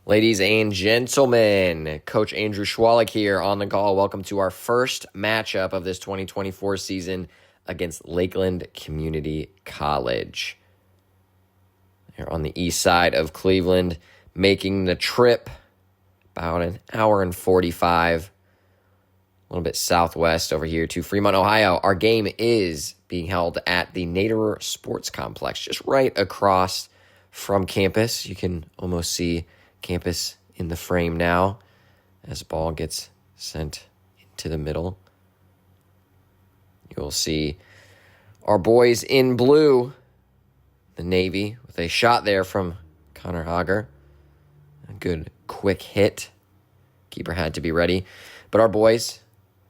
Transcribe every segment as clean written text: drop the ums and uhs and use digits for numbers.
Ladies and gentlemen, Coach Andrew Schwalik here on the call. Welcome to our first matchup of this 2024 season against Lakeland Community College. Here on the east side of Cleveland, making the trip about an hour and 45, a little bit southwest over here to Fremont, Ohio. Our game is being held at the Nader Sports Complex, just right across from campus. You can almost see campus in the frame now as the ball gets sent into the middle. You'll see our boys in blue, the Navy, with a shot there from Connor Hager. A good quick hit. Keeper had to be ready. But our boys,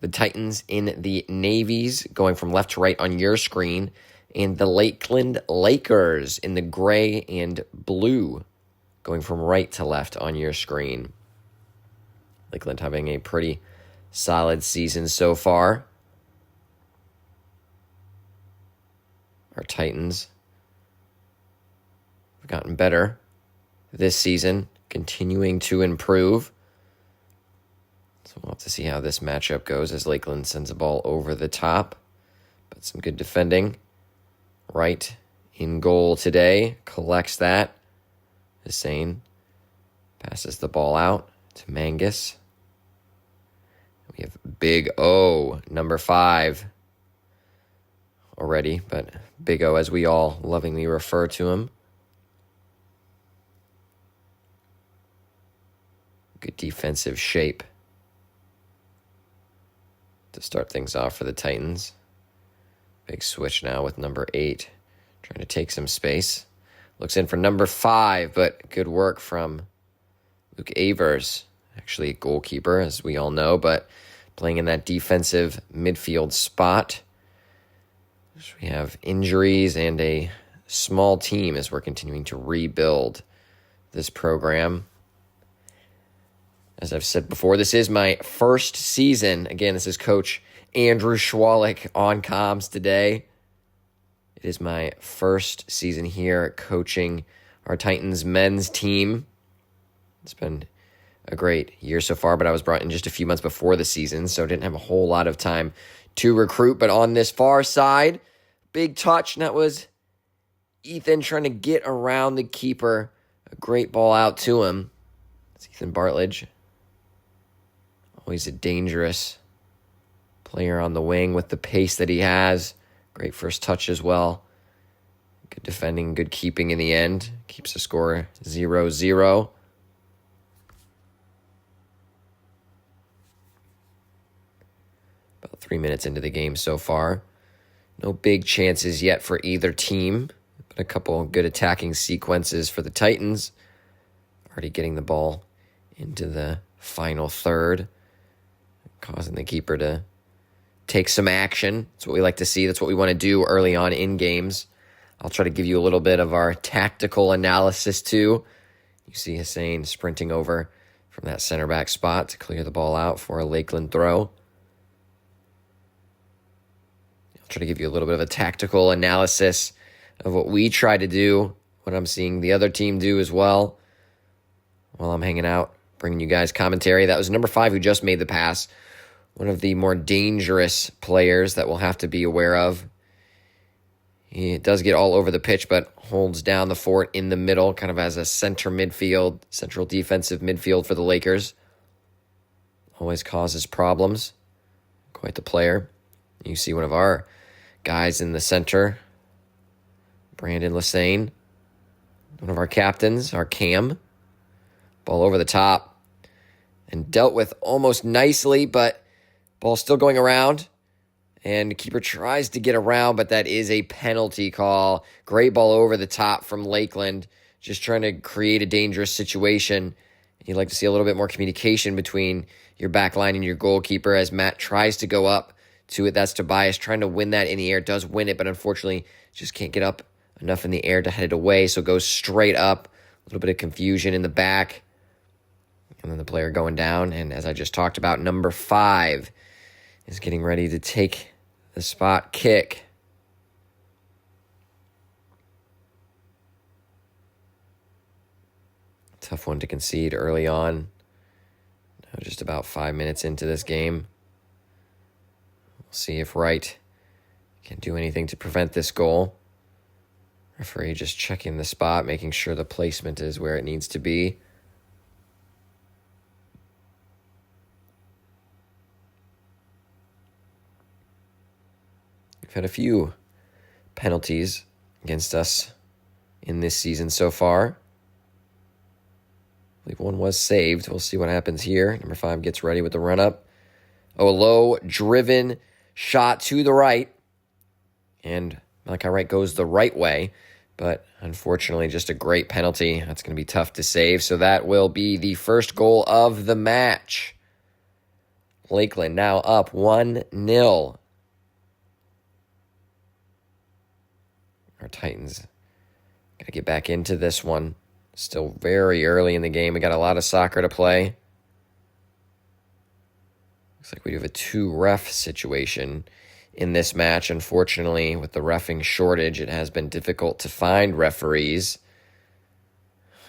the Titans in the navies, going from left to right on your screen, and the Lakeland Lakers in the gray and blue, going from right to left on your screen. Lakeland having a pretty solid season so far. Our Titans have gotten better this season, continuing to improve. So we'll have to see how this matchup goes as Lakeland sends a ball over the top. But some good defending. Right in goal today, collects that. Hussein passes the ball out to Mangus. We have Big O, number 5 already, but Big O as we all lovingly refer to him. Good defensive shape to start things off for the Titans. Big switch now with number 8, trying to take some space. Looks in for number 5, but good work from Luke Avers. Actually a goalkeeper, as we all know, but playing in that defensive midfield spot. We have injuries and a small team as we're continuing to rebuild this program. As I've said before, this is my first season. Again, this is Coach Andrew Schwalik on comms today. It is my first season here coaching our Titans men's team. It's been a great year so far, but I was brought in just a few months before the season, so didn't have a whole lot of time to recruit. But on this far side, big touch, and that was Ethan trying to get around the keeper. A great ball out to him. It's Ethan Bartledge. Always a dangerous player on the wing with the pace that he has. Great first touch as well. Good defending, good keeping in the end. Keeps the score 0-0. About 3 minutes into the game so far. No big chances yet for either team, but a couple good attacking sequences for the Titans. Already getting the ball into the final third, causing the keeper to take some action. That's what we like to see. That's what we want to do early on in games. I'll try to give you a little bit of our tactical analysis too. You see Hussein sprinting over from that center back spot to clear the ball out for a Lakeland throw. I'll try to give you a little bit of a tactical analysis of what we try to do, what I'm seeing the other team do as well, while I'm hanging out, bringing you guys commentary. That was number 5 who just made the pass. One of the more dangerous players that we'll have to be aware of. He does get all over the pitch, but holds down the fort in the middle, kind of as a central defensive midfield for the Lakers. Always causes problems. Quite the player. You see one of our guys in the center, Brandon Lassane, one of our captains, our Cam. Ball over the top and dealt with almost nicely, but ball still going around, and the keeper tries to get around, but that is a penalty call. Great ball over the top from Lakeland, just trying to create a dangerous situation. You'd like to see a little bit more communication between your back line and your goalkeeper as Matt tries to go up to it. That's Tobias trying to win that in the air. Does win it, but unfortunately just can't get up enough in the air to head it away, so goes straight up. A little bit of confusion in the back. And then the player going down, and as I just talked about, number 5 is getting ready to take the spot kick. Tough one to concede early on. Now just about 5 minutes into this game. We'll see if Wright can do anything to prevent this goal. Referee just checking the spot, making sure the placement is where it needs to be. We've had a few penalties against us in this season so far. I believe one was saved. We'll see what happens here. Number 5 gets ready with the run-up. Oh, a low-driven shot to the right. And Malachi Wright goes the right way. But unfortunately, just a great penalty. That's going to be tough to save. So that will be the first goal of the match. Lakeland now up 1-0. Our Titans got to get back into this one. Still very early in the game. We got a lot of soccer to play. Looks like we have a 2-ref situation in this match. Unfortunately, with the reffing shortage, it has been difficult to find referees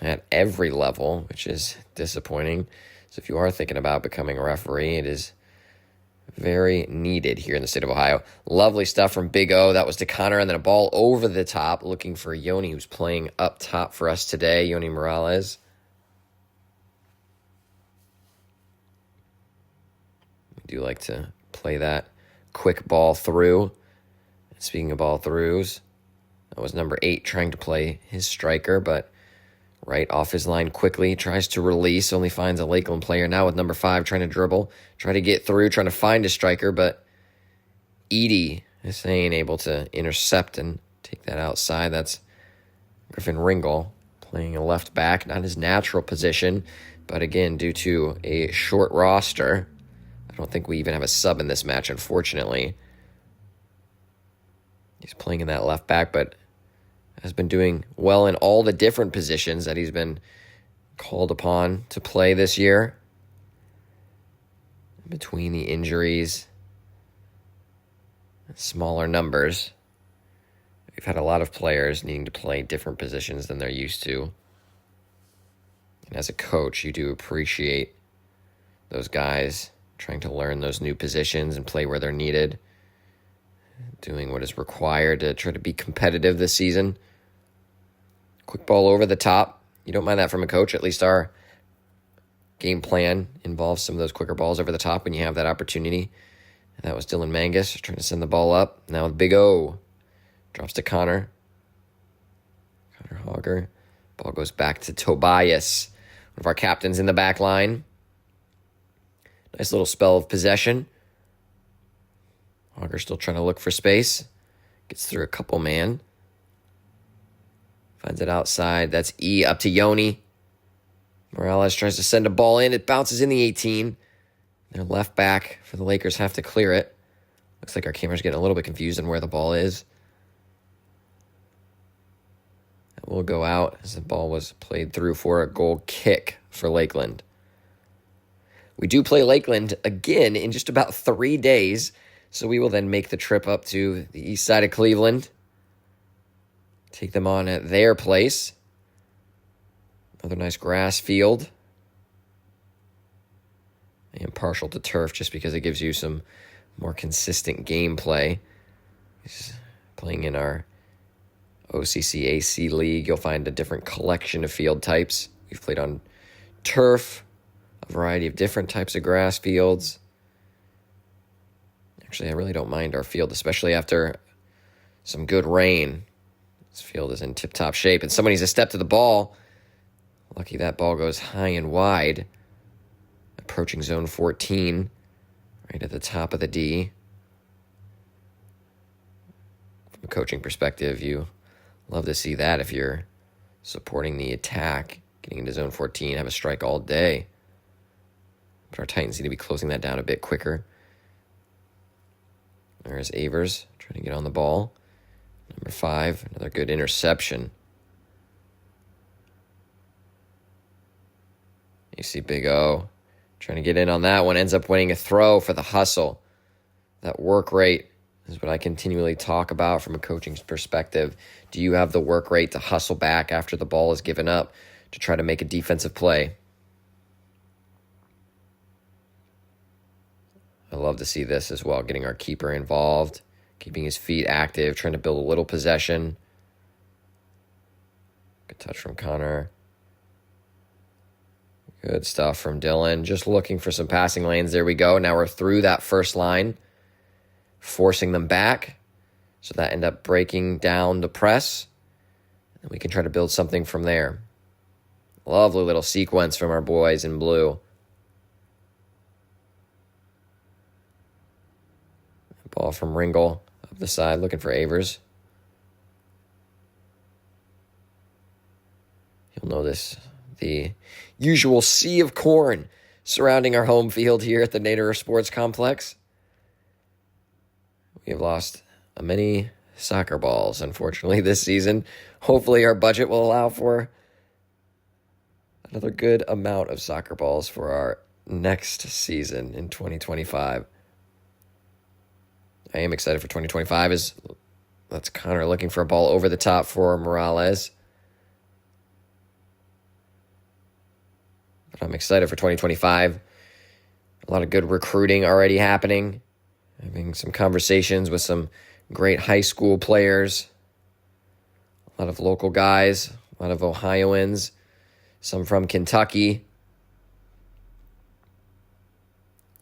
at every level, which is disappointing. So if you are thinking about becoming a referee, it is very needed here in the state of Ohio. Lovely stuff from Big O. That was to Connor, and then a ball over the top, looking for Yoni, who's playing up top for us today, Yoni Morales. We do like to play that quick ball through. Speaking of ball throughs, that was number 8 trying to play his striker, but right off his line quickly, tries to release, only finds a Lakeland player. Now with number 5 trying to dribble, try to get through, trying to find a striker, but Edie is able to intercept and take that outside. That's Griffin Ringel playing a left back, not his natural position, but again, due to a short roster, I don't think we even have a sub in this match, unfortunately. He's playing in that left back, but has been doing well in all the different positions that he's been called upon to play this year. Between the injuries and smaller numbers, we've had a lot of players needing to play different positions than they're used to. And as a coach, you do appreciate those guys trying to learn those new positions and play where they're needed, doing what is required to try to be competitive this season. Quick ball over the top. You don't mind that from a coach. At least our game plan involves some of those quicker balls over the top when you have that opportunity. And that was Dylan Mangus trying to send the ball up. Now with Big O. Drops to Connor. Connor Hogger. Ball goes back to Tobias, one of our captains in the back line. Nice little spell of possession. Hogger still trying to look for space. Gets through a couple man. Finds it outside. That's E up to Yoni. Morales tries to send a ball in. It bounces in the 18. Their left back for the Lakers have to clear it. Looks like our camera's getting a little bit confused on where the ball is. That will go out as the ball was played through for a goal kick for Lakeland. We do play Lakeland again in just about 3 days, so we will then make the trip up to the east side of Cleveland. Take them on at their place. Another nice grass field. I am partial to turf just because it gives you some more consistent gameplay. Playing in our OCC AC League, you'll find a different collection of field types. We've played on turf, a variety of different types of grass fields. Actually, I really don't mind our field, especially after some good rain. This field is in tip-top shape, and someone needs to step to the ball. Lucky that ball goes high and wide. Approaching zone 14, right at the top of the D. From a coaching perspective, you love to see that if you're supporting the attack, getting into zone 14, have a strike all day. But our Titans need to be closing that down a bit quicker. There's Avers trying to get on the ball. Number 5, another good interception. You see Big O trying to get in on that one. Ends up winning a throw for the hustle. That work rate is what I continually talk about from a coaching perspective. Do you have the work rate to hustle back after the ball is given up to try to make a defensive play. I love to see this as well, getting our keeper involved, keeping his feet active, trying to build a little possession. Good touch from Connor. Good stuff from Dylan. Just looking for some passing lanes. There we go. Now we're through that first line, forcing them back. So that end up breaking down the press. And we can try to build something from there. Lovely little sequence from our boys in blue. Ball from Ringel up the side, looking for Avers. You'll notice the usual sea of corn surrounding our home field here at the Nader Sports Complex. We have lost many soccer balls, unfortunately, this season. Hopefully our budget will allow for another good amount of soccer balls for our next season in 2025. I am excited for 2025. That's Connor looking for a ball over the top for Morales. But I'm excited for 2025. A lot of good recruiting already happening. Having some conversations with some great high school players. A lot of local guys. A lot of Ohioans. Some from Kentucky.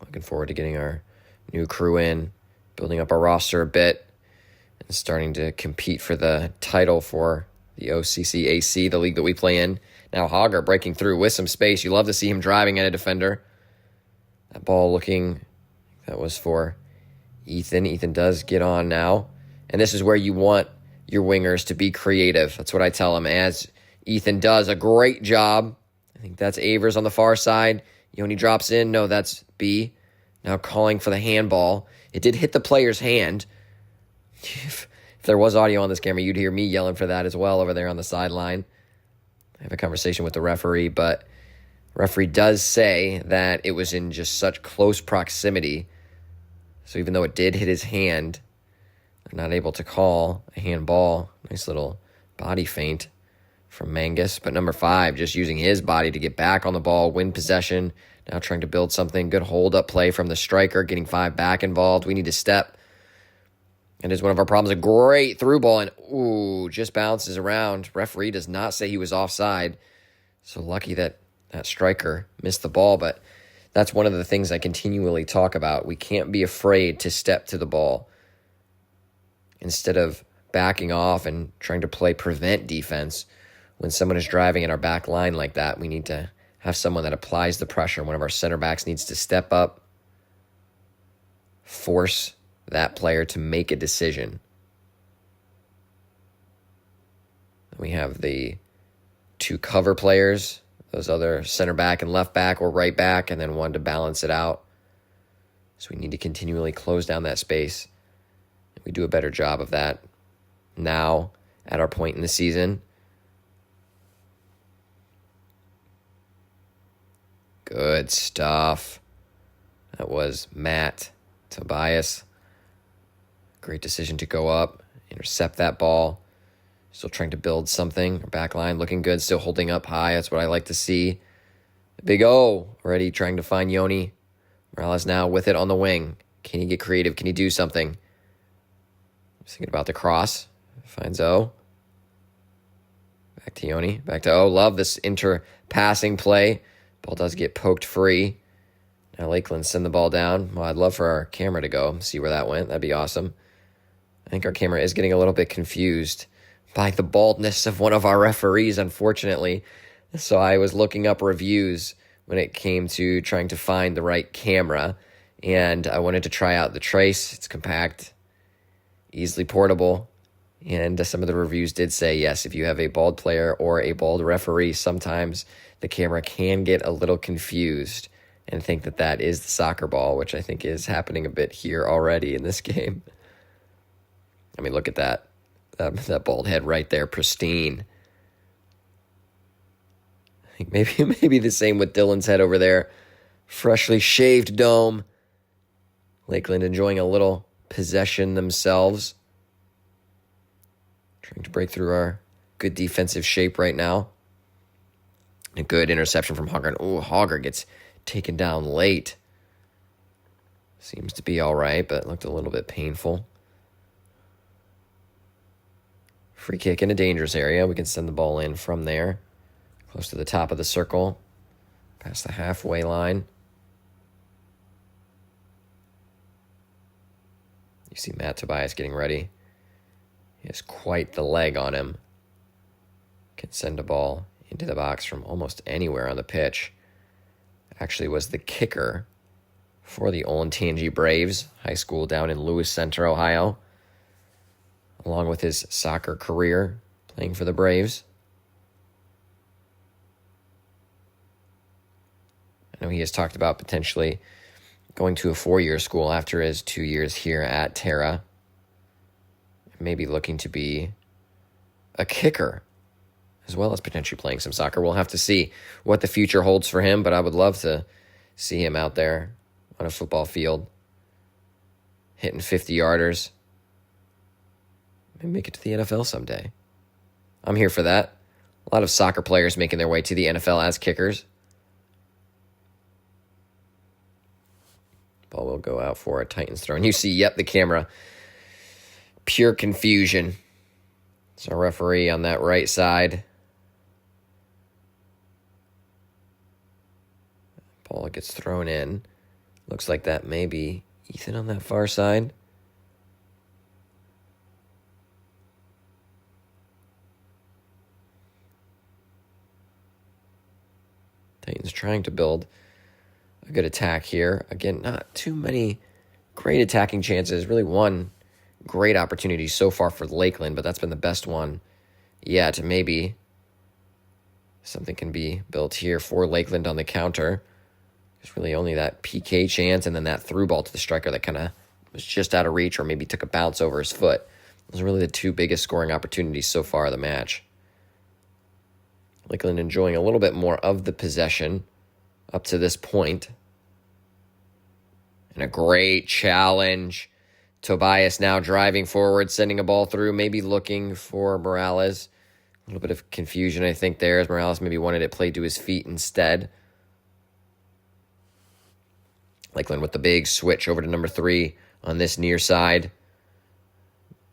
Looking forward to getting our new crew in. Building up our roster a bit. And starting to compete for the title for the OCCAC, the league that we play in. Now Hogger breaking through with some space. You love to see him driving at a defender. That ball that was for Ethan. Ethan does get on now. And this is where you want your wingers to be creative. That's what I tell them, as Ethan does a great job. I think that's Avers on the far side. Yoni drops in. No, that's B. Now calling for the handball. It did hit the player's hand. If there was audio on this camera, you'd hear me yelling for that as well over there on the sideline. I have a conversation with the referee, but the referee does say that it was in just such close proximity. So even though it did hit his hand, they're not able to call a handball. Nice little body feint from Mangus. But number 5, just using his body to get back on the ball, win possession. Now trying to build something. Good hold-up play from the striker, getting 5 back involved. We need to step. And is one of our problems. A great through ball, and just bounces around. Referee does not say he was offside. So lucky that striker missed the ball, but that's one of the things I continually talk about. We can't be afraid to step to the ball. Instead of backing off and trying to play prevent defense, when someone is driving in our back line like that, we need to have someone that applies the pressure. One of our center backs needs to step up, force that player to make a decision. We have the 2 cover players, those other center back and left back or right back, and then one to balance it out. So we need to continually close down that space. We do a better job of that now at our point in the season. Good stuff. That was Matt Tobias. Great decision to go up, intercept that ball. Still trying to build something. Our back line looking good, still holding up high. That's what I like to see. Big O already trying to find Yoni. Morales now with it on the wing. Can he get creative? Can he do something? Just thinking about the cross. Finds O. Back to Yoni. Back to O. Love this inter-passing play. Ball does get poked free. Now Lakeland send the ball down. Well, I'd love for our camera to go see where that went. That'd be awesome. I think our camera is getting a little bit confused by the baldness of one of our referees, unfortunately. So I was looking up reviews when it came to trying to find the right camera, and I wanted to try out the Trace. It's compact, easily portable, and some of the reviews did say, yes, if you have a bald player or a bald referee, sometimes the camera can get a little confused and think that that is the soccer ball, which I think is happening a bit here already in this game. I mean, look at that. That bald head right there, pristine. I think maybe the same with Dylan's head over there. Freshly shaved dome. Lakeland enjoying a little possession themselves. Trying to break through our good defensive shape right now. A good interception from Hogger. Oh, Hogger gets taken down late. Seems to be all right, but looked a little bit painful. Free kick in a dangerous area. We can send the ball in from there. Close to the top of the circle. Past the halfway line. You see Matt Tobias getting ready. He has quite the leg on him. Can send a ball into the box from almost anywhere on the pitch. Actually was the kicker for the Olentangy Braves, high school down in Lewis Center, Ohio, along with his soccer career playing for the Braves. I know he has talked about potentially going to a 4-year school after his 2 years here at Terra. Maybe looking to be a kicker, as well as potentially playing some soccer. We'll have to see what the future holds for him, but I would love to see him out there on a football field, hitting 50-yarders. Maybe make it to the NFL someday. I'm here for that. A lot of soccer players making their way to the NFL as kickers. Ball will go out for a Titans throw. And you see, yep, the camera. Pure confusion. So referee on that right side. Ball gets thrown in. Looks like that may be Ethan on that far side. Titans trying to build a good attack here. Again, not too many great attacking chances. Really one great opportunity so far for Lakeland, but that's been the best one yet. Maybe something can be built here for Lakeland on the counter. There's really only that PK chance and then that through ball to the striker that kind of was just out of reach or maybe took a bounce over his foot. Those are really the two biggest scoring opportunities so far of the match. Lakeland enjoying a little bit more of the possession up to this point. And a great challenge. Tobias now driving forward, sending a ball through, maybe looking for Morales. A little bit of confusion, I think, there, as Morales maybe wanted it played to his feet instead. Lakeland with the big switch over to number 3 on this near side.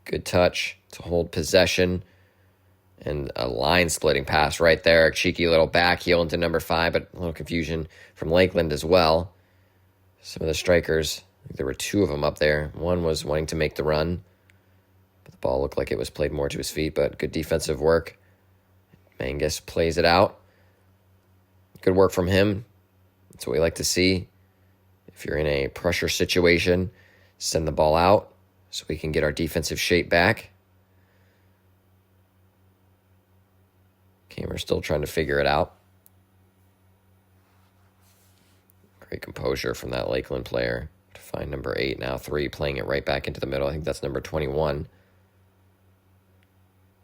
Good touch to hold possession. And a line-splitting pass right there. A cheeky little back heel into number 5, but a little confusion from Lakeland as well. Some of the strikers, I think there were 2 of them up there. One was wanting to make the run, but the ball looked like it was played more to his feet, but good defensive work. Mangus plays it out. Good work from him. That's what we like to see. If you're in a pressure situation, send the ball out so we can get our defensive shape back. We're still trying to figure it out. Great composure from that Lakeland player to find number 8, now 3, playing it right back into the middle. I think that's number 21.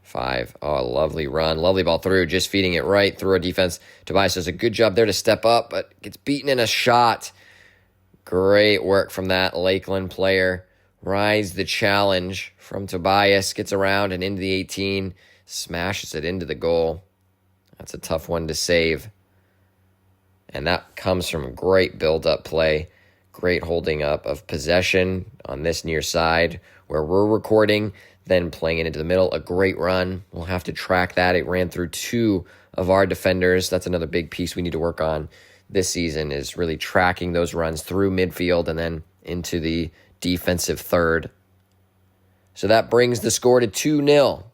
5. Oh, lovely run. Lovely ball through, just feeding it right through our defense. Tobias does a good job there to step up, but gets beaten in a shot. Great work from that Lakeland player. Rise the challenge from Tobias. Gets around and into the 18. Smashes it into the goal. That's a tough one to save. And that comes from great build-up play. Great holding up of possession on this near side where we're recording, then playing it into the middle. A great run. We'll have to track that. It ran through 2 of our defenders. That's another big piece we need to work on this season, is really tracking those runs through midfield and then into the defensive third. So that brings the score to 2-0.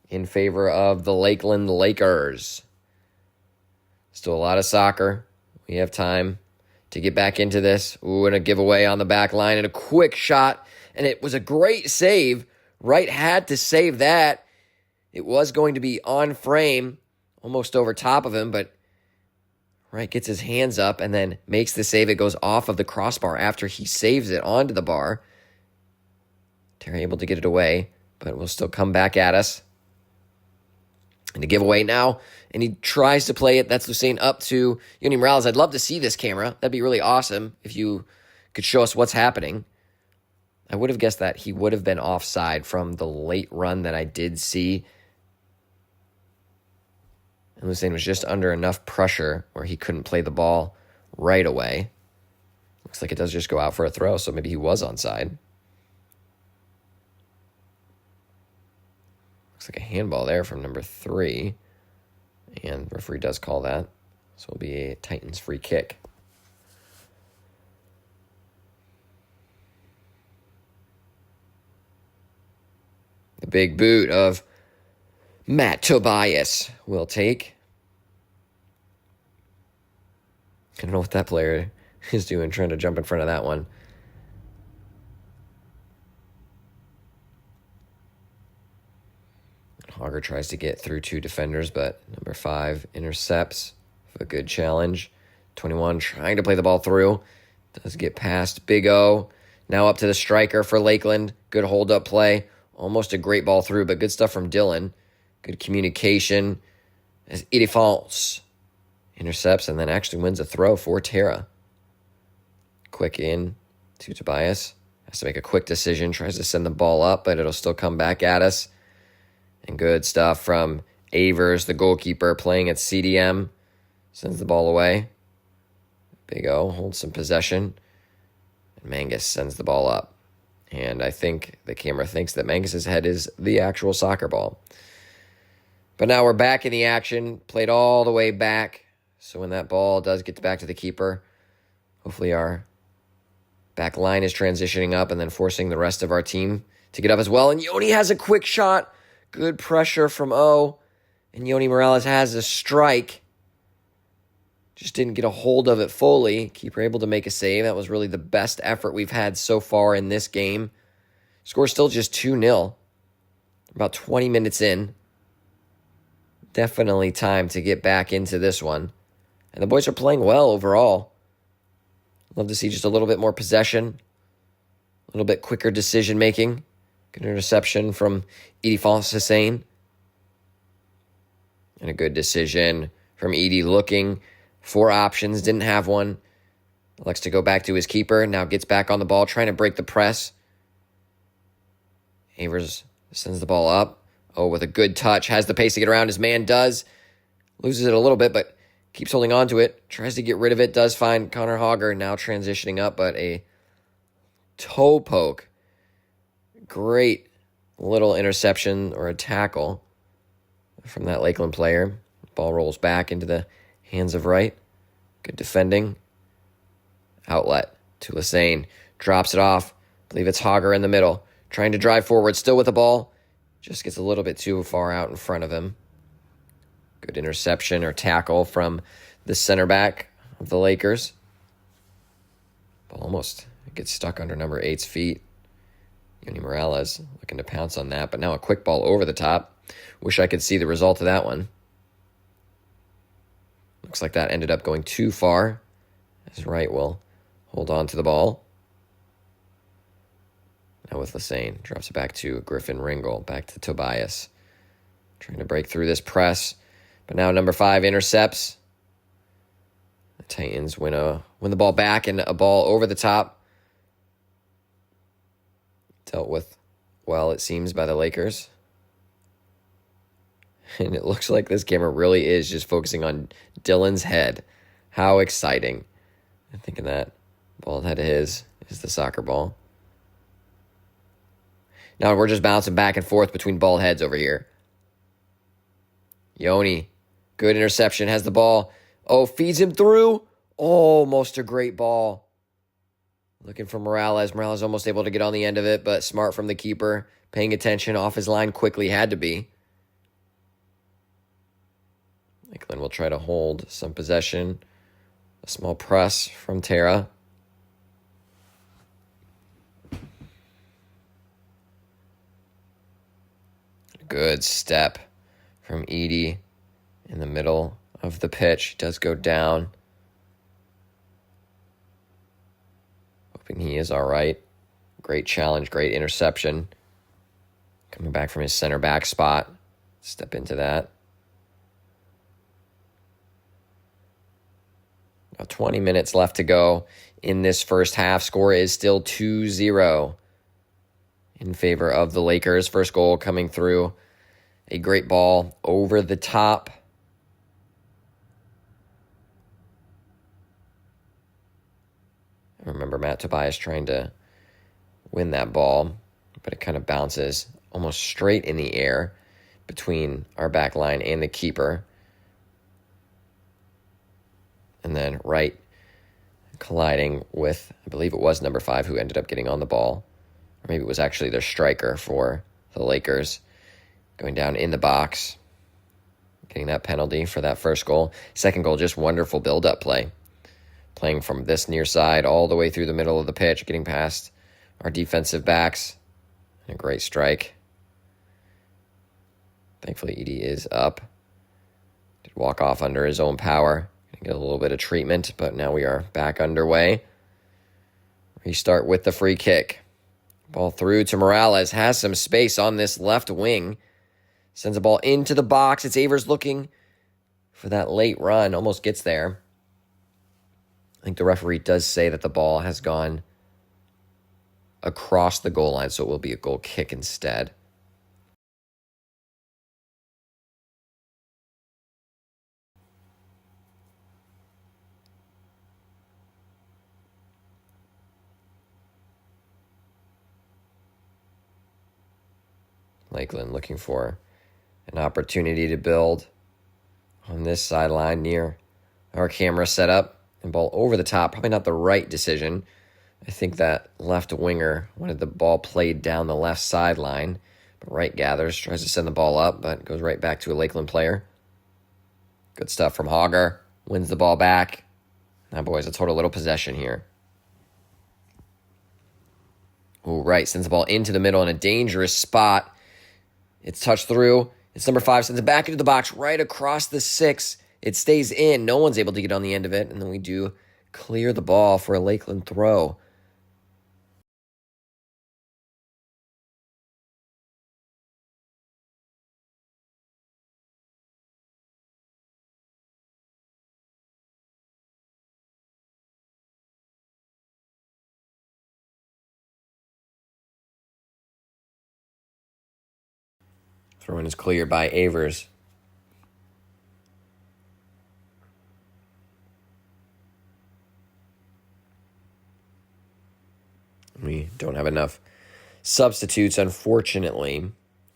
In favor of the Lakeland Lakers. Still a lot of soccer. We have time to get back into this. Ooh, and a giveaway on the back line and a quick shot. And it was a great save. Wright had to save that. It was going to be on frame, almost over top of him, but Wright gets his hands up and then makes the save. It goes off of the crossbar after he saves it onto the bar. Terra able to get it away, but it will still come back at us. And the giveaway now, and he tries to play it. That's Lucien up to Yoni Morales. I'd love to see this camera. That'd be really awesome if you could show us what's happening. I would have guessed that he would have been offside from the late run that I did see. And Hussein was just under enough pressure where he couldn't play the ball right away. Looks like it does just go out for a throw, so maybe he was onside. Looks like a handball there from number 3. And the referee does call that. So it'll be a Titans free kick. The big boot of Matt Tobias will take. I don't know what that player is doing, trying to jump in front of that one. Hogger tries to get through 2 defenders, but number 5 intercepts with a good challenge. 21 trying to play the ball through. Does get past Big O. Now up to the striker for Lakeland. Good hold-up play. Almost a great ball through, but good stuff from Dylan. Good communication as Idifals intercepts and then actually wins a throw for Terra. Quick in to Tobias. Has to make a quick decision. Tries to send the ball up, but it'll still come back at us. And good stuff from Avers, the goalkeeper, playing at CDM. Sends the ball away. Big O holds some possession. And Mangus sends the ball up. And I think the camera thinks that Mangus's head is the actual soccer ball. But now we're back in the action. Played all the way back. So when that ball does get back to the keeper, hopefully our back line is transitioning up and then forcing the rest of our team to get up as well. And Yoni has a quick shot. Good pressure from O. And Yoni Morales has a strike. Just didn't get a hold of it fully. Keeper able to make a save. That was really the best effort we've had so far in this game. Score still just 2-0. About 20 minutes in. Definitely time to get back into this one. And the boys are playing well overall. Love to see just a little bit more possession. A little bit quicker decision making. Good interception from Idifals Hussein. And a good decision from Edie looking for options. Didn't have one. Elects to go back to his keeper. Now gets back on the ball, trying to break the press. Avers sends the ball up. Oh, with a good touch. Has the pace to get around. His man does. Loses it a little bit, but keeps holding on to it. Tries to get rid of it. Does find Connor Hogger now transitioning up, but a toe poke. Great little interception or a tackle from that Lakeland player. Ball rolls back into the hands of right. Good defending. Outlet to Lassane. Drops it off. I believe it's Hogger in the middle. Trying to drive forward. Still with the ball. Just gets a little bit too far out in front of him. Good interception or tackle from the center back of the Lakers. Ball almost gets stuck under number 8's feet. Yoni Morales looking to pounce on that, but now a quick ball over the top. Wish I could see the result of that one. Looks like that ended up going too far. As Wright will hold on to the ball. Now with Lassane. Drops it back to Griffin Ringel. Back to Tobias. Trying to break through this press. But now number 5 intercepts. The Titans win the ball back and a ball over the top. Dealt with well, it seems, by the Lakers. And it looks like this camera really is just focusing on Dylan's head. How exciting. I'm thinking that bald head of his is the soccer ball. Now we're just bouncing back and forth between bald heads over here. Yoni, good interception, has the ball. Oh, feeds him through. Almost a great ball. Looking for Morales. Morales almost able to get on the end of it, but smart from the keeper. Paying attention off his line quickly, had to be. Lakeland will try to hold some possession. A small press from Terra. Good step from Edie in the middle of the pitch. Does go down. Hoping he is all right. Great challenge, great interception. Coming back from his center back spot. Step into that. Now 20 minutes left to go in this first half. Score is still 2-0 in favor of the Lakers. First goal coming through. A great ball over the top I remember Matt Tobias trying to win that ball, but it kind of bounces almost straight in the air between our back line and the keeper. And then Wright colliding with, I believe it was number 5 who ended up getting on the ball. Or maybe it was actually their striker for the Lakers, going down in the box, getting that penalty for that first goal. Second goal, just wonderful build-up play. Playing from this near side all the way through the middle of the pitch, getting past our defensive backs. And a great strike. Thankfully, Edie is up. Did walk off under his own power. Get a little bit of treatment, but now we are back underway. Restart with the free kick. Ball through to Morales. Has some space on this left wing. Sends a ball into the box. It's Avers looking for that late run. Almost gets there. I think the referee does say that the ball has gone across the goal line, so it will be a goal kick instead. Lakeland looking for an opportunity to build on this sideline near our camera setup. And ball over the top, probably not the right decision. I think that left winger wanted the ball played down the left sideline. But Wright gathers, tries to send the ball up, but goes right back to a Lakeland player. Good stuff from Hogger. Wins the ball back. Now, boys, a total little possession here. Ooh, Wright sends the ball into the middle in a dangerous spot. It's touched through. It's number 5, sends it back into the box, right across the 6. It stays in. No one's able to get on the end of it. And then we do clear the ball for a Lakeland throw. Throw-in is cleared by Avers. We don't have enough substitutes, unfortunately.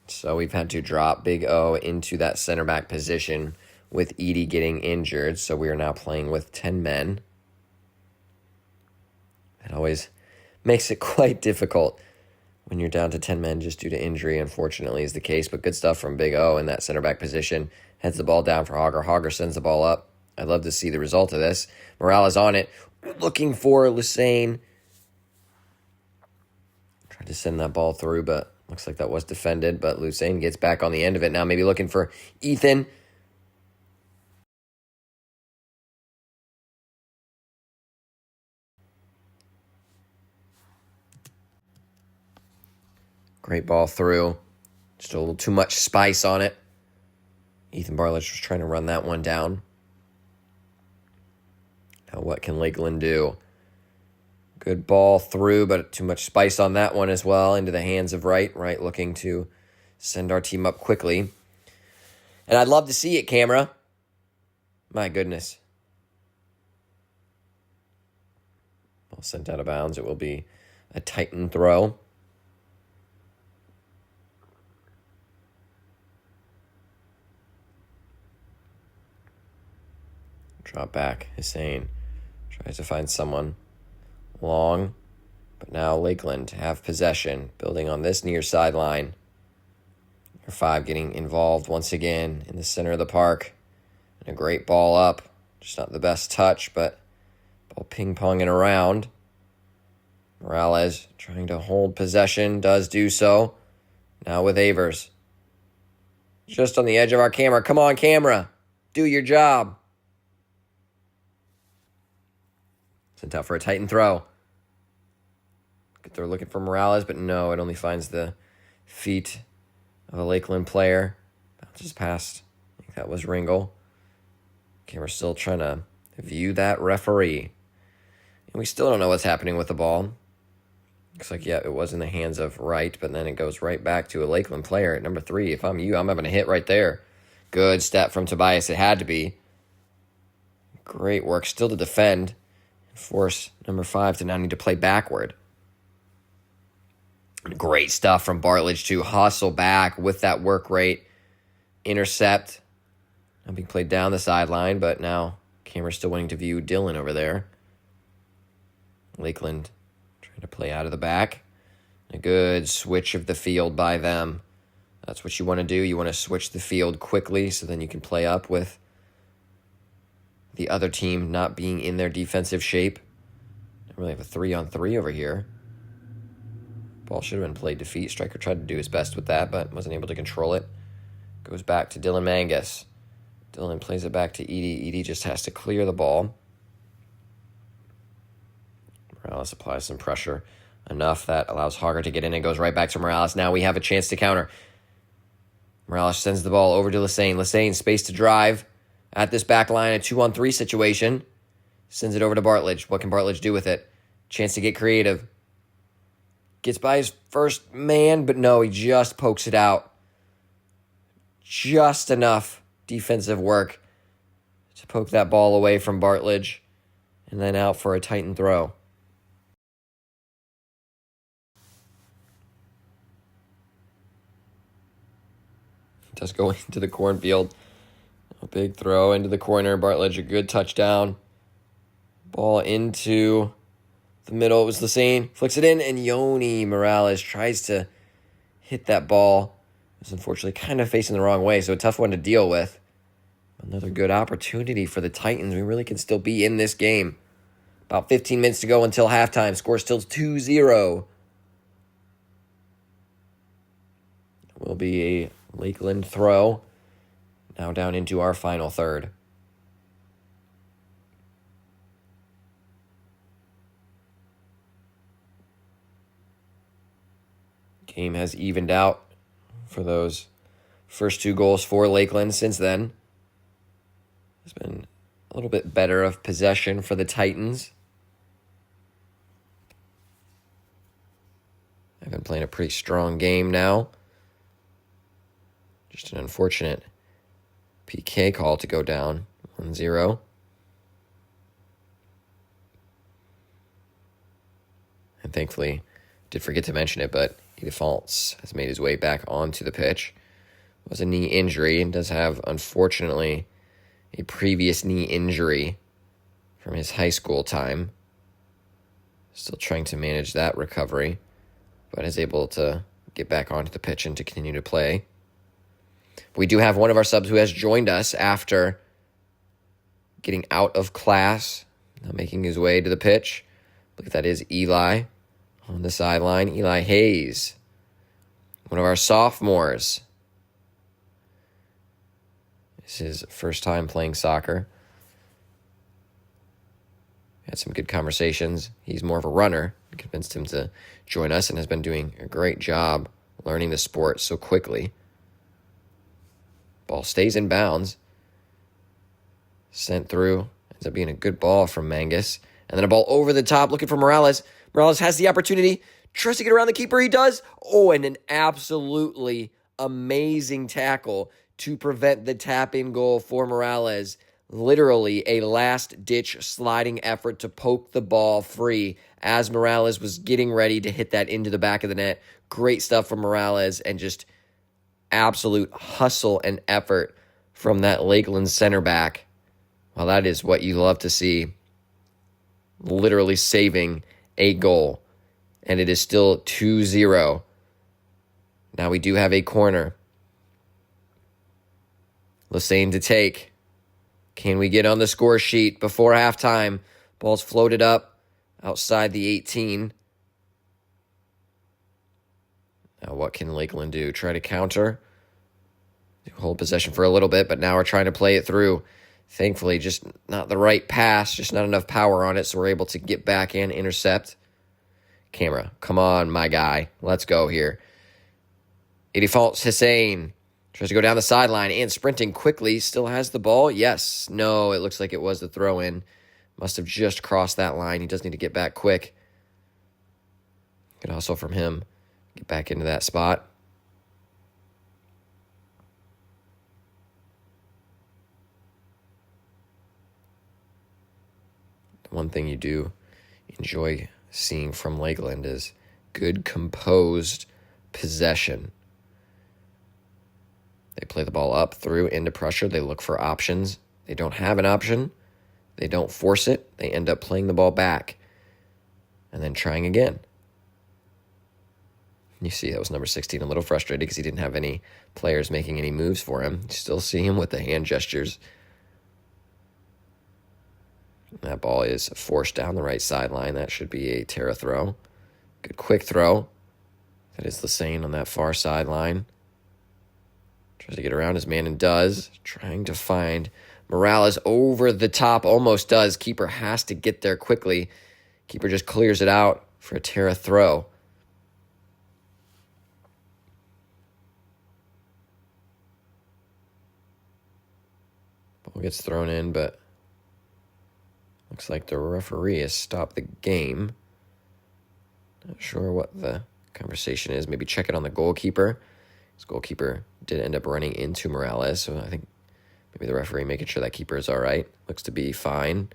So we've had to drop Big O into that center back position with Edie getting injured. So we are now playing with 10 men. It always makes it quite difficult when you're down to 10 men just due to injury, unfortunately, is the case. But good stuff from Big O in that center back position. Heads the ball down for Hogger. Hogger sends the ball up. I'd love to see the result of this. Morales on it. Looking for Lusain. Tried to send that ball through, but looks like that was defended. But Lusain gets back on the end of it. Now maybe looking for Ethan. Great ball through. Just a little too much spice on it. Ethan Barlich was trying to run that one down. Now what can Lakeland do? Good ball through, but too much spice on that one as well. Into the hands of Wright. Wright looking to send our team up quickly. And I'd love to see it, camera. My goodness. Ball sent out of bounds. It will be a Titan throw. Drop back. Hussein tries to find someone long, but now Lakeland have possession, building on this near sideline. Number 5 getting involved once again in the center of the park. And a great ball up. Just not the best touch, but ball ping-ponging around. Morales trying to hold possession, does do so. Now with Avers. Just on the edge of our camera. Come on, camera. Do your job. Sent out for a Titan throw. They're looking for Morales, but no, it only finds the feet of a Lakeland player. Bounces past. I think that was Ringel. Okay, we're still trying to view that referee. And we still don't know what's happening with the ball. Looks like, yeah, it was in the hands of Wright, but then it goes right back to a Lakeland player at number 3. If I'm you, I'm having a hit right there. Good step from Tobias. It had to be. Great work still to defend. Force number 5 to now need to play backward. Great stuff from Bartlett to hustle back with that work rate. Intercept. Now being played down the sideline, but now camera's still wanting to view Dylan over there. Lakeland trying to play out of the back. A good switch of the field by them. That's what you want to do. You want to switch the field quickly so then you can play up with the other team not being in their defensive shape. Don't really have a 3-on-3 over here. Ball should have been played to feet. Striker tried to do his best with that, but wasn't able to control it. Goes back to Dylan Mangus. Dylan plays it back to Edie. Edie just has to clear the ball. Morales applies some pressure. Enough that allows Hager to get in and goes right back to Morales. Now we have a chance to counter. Morales sends the ball over to Lassane. Lassane, space to drive at this back line, a 2-on-3 situation. Sends it over to Bartlett. What can Bartlett do with it? Chance to get creative. Gets by his first man, but no, he just pokes it out. Just enough defensive work to poke that ball away from Bartlett. And then out for a Titan throw. Does go into the cornfield. A big throw into the corner. Bartlett, a good touchdown. Ball into the middle. It was Lassane. Flicks it in, and Yoni Morales tries to hit that ball. It was unfortunately kind of facing the wrong way, so a tough one to deal with. Another good opportunity for the Titans. We really can still be in this game. About 15 minutes to go until halftime. Score still 2-0. Will be a Lakeland throw. Now down into our final third. Game has evened out for those first 2 goals for Lakeland. Since then, it's been a little bit better of possession for the Titans. I've been playing a pretty strong game now. Just an unfortunate PK call to go down 1-0. And thankfully, did forget to mention it, but Defaults has made his way back onto the pitch. It was a knee injury and does have, unfortunately, a previous knee injury from his high school time. Still trying to manage that recovery, but is able to get back onto the pitch and to continue to play. We do have one of our subs who has joined us after getting out of class, now making his way to the pitch. I believe that is Eli on the sideline. Eli Hayes, one of our sophomores. This is his first time playing soccer. Had some good conversations. He's more of a runner. We convinced him to join us and has been doing a great job learning the sport so quickly. Ball stays in bounds. Sent through. Ends up being a good ball from Mangus. And then a ball over the top looking for Morales. Morales has the opportunity. Tries to get around the keeper. He does. Oh, and an absolutely amazing tackle to prevent the tap-in goal for Morales. Literally a last-ditch sliding effort to poke the ball free as Morales was getting ready to hit that into the back of the net. Great stuff from Morales and just absolute hustle and effort from that Lakeland center back. Well, that is what you love to see. Literally saving a goal. And it is still 2-0. Now we do have a corner. Lassane to take. Can we get on the score sheet before halftime? Ball's floated up outside the 18. Now what can Lakeland do? Try to counter. Hold possession for a little bit, but now we're trying to play it through. Thankfully, just not the right pass, just not enough power on it, so we're able to get back and intercept. Camera, come on, my guy. Let's go here. It defaults Hussein. Tries to go down the sideline and sprinting quickly. Still has the ball. Yes. No, it looks like it was the throw-in. Must have just crossed that line. He does need to get back quick. Good hustle from him. Get back into that spot. one thing you do enjoy seeing from Lakeland is good composed possession. They play the ball up, through, into pressure. They look for options. They don't have an option. They don't force it. They end up playing the ball back and then trying again. You see that was number 16, a little frustrated because he didn't have any players making any moves for him. You still see him with the hand gestures. That ball is forced down the right sideline. That should be a Terra throw. Good quick throw. That is Lakeland on that far sideline. Tries to get around his man and does. Trying to find Morales over the top. Almost does. Keeper has to get there quickly. Keeper just clears it out for a Terra throw. Ball gets thrown in, but looks like the referee has stopped the game. Not sure what the conversation is. Maybe check it on the goalkeeper. His goalkeeper did end up running into Morales, so I think maybe the referee making sure that keeper is all right. Looks to be fine.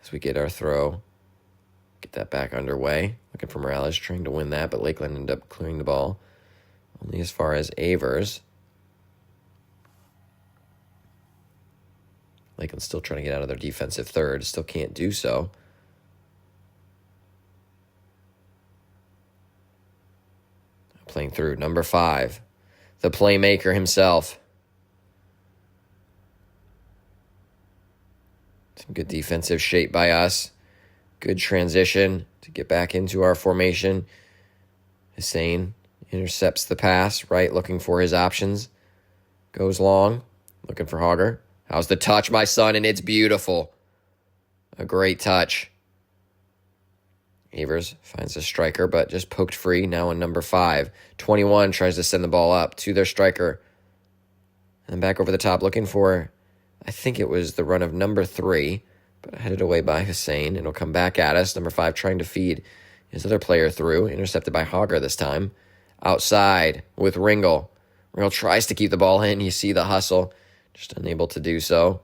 As we get our throw, get that back underway. Looking for Morales, trying to win that, but Lakeland ended up clearing the ball only as far as Avers. Lakeland's still trying to get out of their defensive third. Still can't do so. Playing through, number 5. The playmaker himself. Some good defensive shape by us. Good transition to get back into our formation. Hussein intercepts the pass, right, looking for his options. Goes long, looking for Hogger. How's the touch, my son? And it's beautiful. A great touch. Avers finds a striker, but just poked free. Now on number 5. 21 tries to send the ball up to their striker. And then back over the top, looking for, I think it was the run of number 3, but headed away by Hussein. It'll come back at us. Number 5 trying to feed his other player through. Intercepted by Hogger this time. Outside with Ringel. Ringel tries to keep the ball in. You see the hustle. Just unable to do so.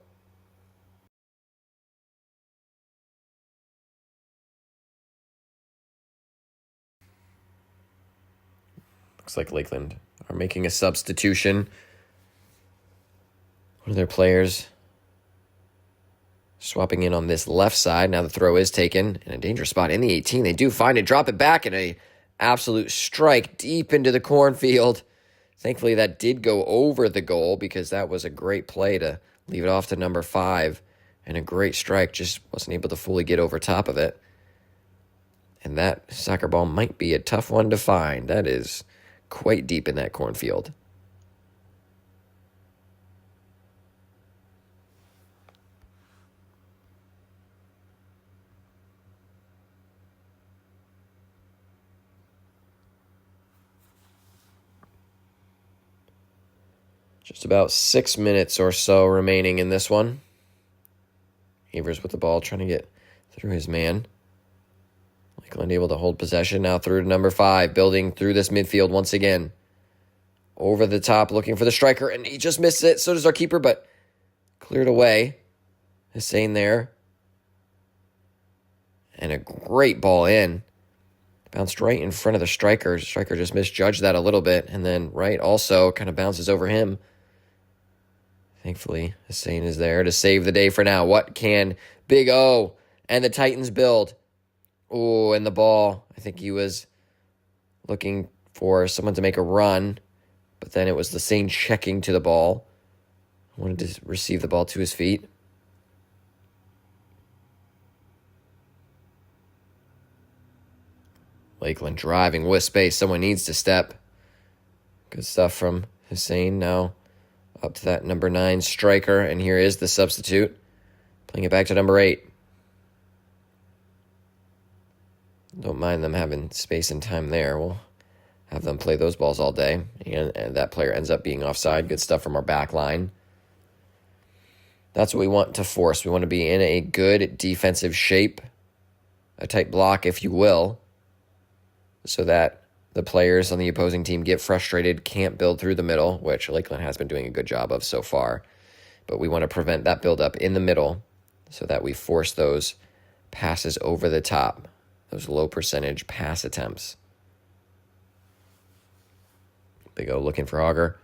Looks like Lakeland are making a substitution. One of their players swapping in on this left side. Now the throw is taken in a dangerous spot in the 18. They do find it, drop it back, and a absolute strike deep into the cornfield. Thankfully, that did go over the goal because that was a great play to leave it off to number 5. And a great strike, just wasn't able to fully get over top of it. And that soccer ball might be a tough one to find. That is quite deep in that cornfield. Just about 6 minutes or so remaining in this one. Avers with the ball, trying to get through his man. Lakeland able to hold possession. Now through to number 5, building through this midfield once again. Over the top, looking for the striker, and he just missed it. So does our keeper, but cleared away. Hussein there. And a great ball in. Bounced right in front of the striker. Striker just misjudged that a little bit, and then right also kind of bounces over him. Thankfully, Hussein is there to save the day for now. What can Big O and the Titans build? Oh, and the ball. I think he was looking for someone to make a run, but then it was Lakeland checking to the ball. Wanted to receive the ball to his feet. Lakeland driving with space. Someone needs to step. Good stuff from Hussein. Now up to that number 9 striker, and here is the substitute. Playing it back to number 8. Don't mind them having space and time there. We'll have them play those balls all day. And that player ends up being offside. Good stuff from our back line. That's what we want to force. We want to be in a good defensive shape. A tight block, if you will. So that the players on the opposing team get frustrated, can't build through the middle, which Lakeland has been doing a good job of so far. But we want to prevent that buildup in the middle so that we force those passes over the top. Those low percentage pass attempts. Big O looking for Auger.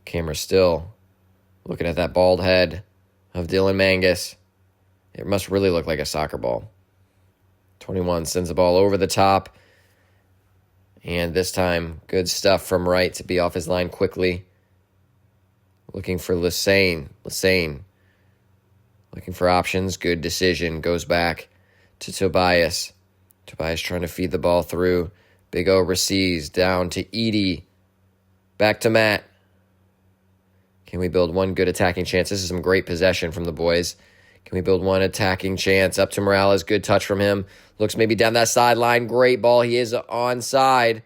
Camera still looking at that bald head of Dylan Mangus. It must really look like a soccer ball. 21 sends the ball over the top. And this time, good stuff from Wright to be off his line quickly. Looking for Lassane. Looking for options. Good decision. Goes back to Tobias. Tobias trying to feed the ball through. Big O receives. Down to Edie. Back to Matt. Can we build one good attacking chance? This is some great possession from the boys. Can we build one attacking chance? Up to Morales. Good touch from him. Looks maybe down that sideline. Great ball. He is onside.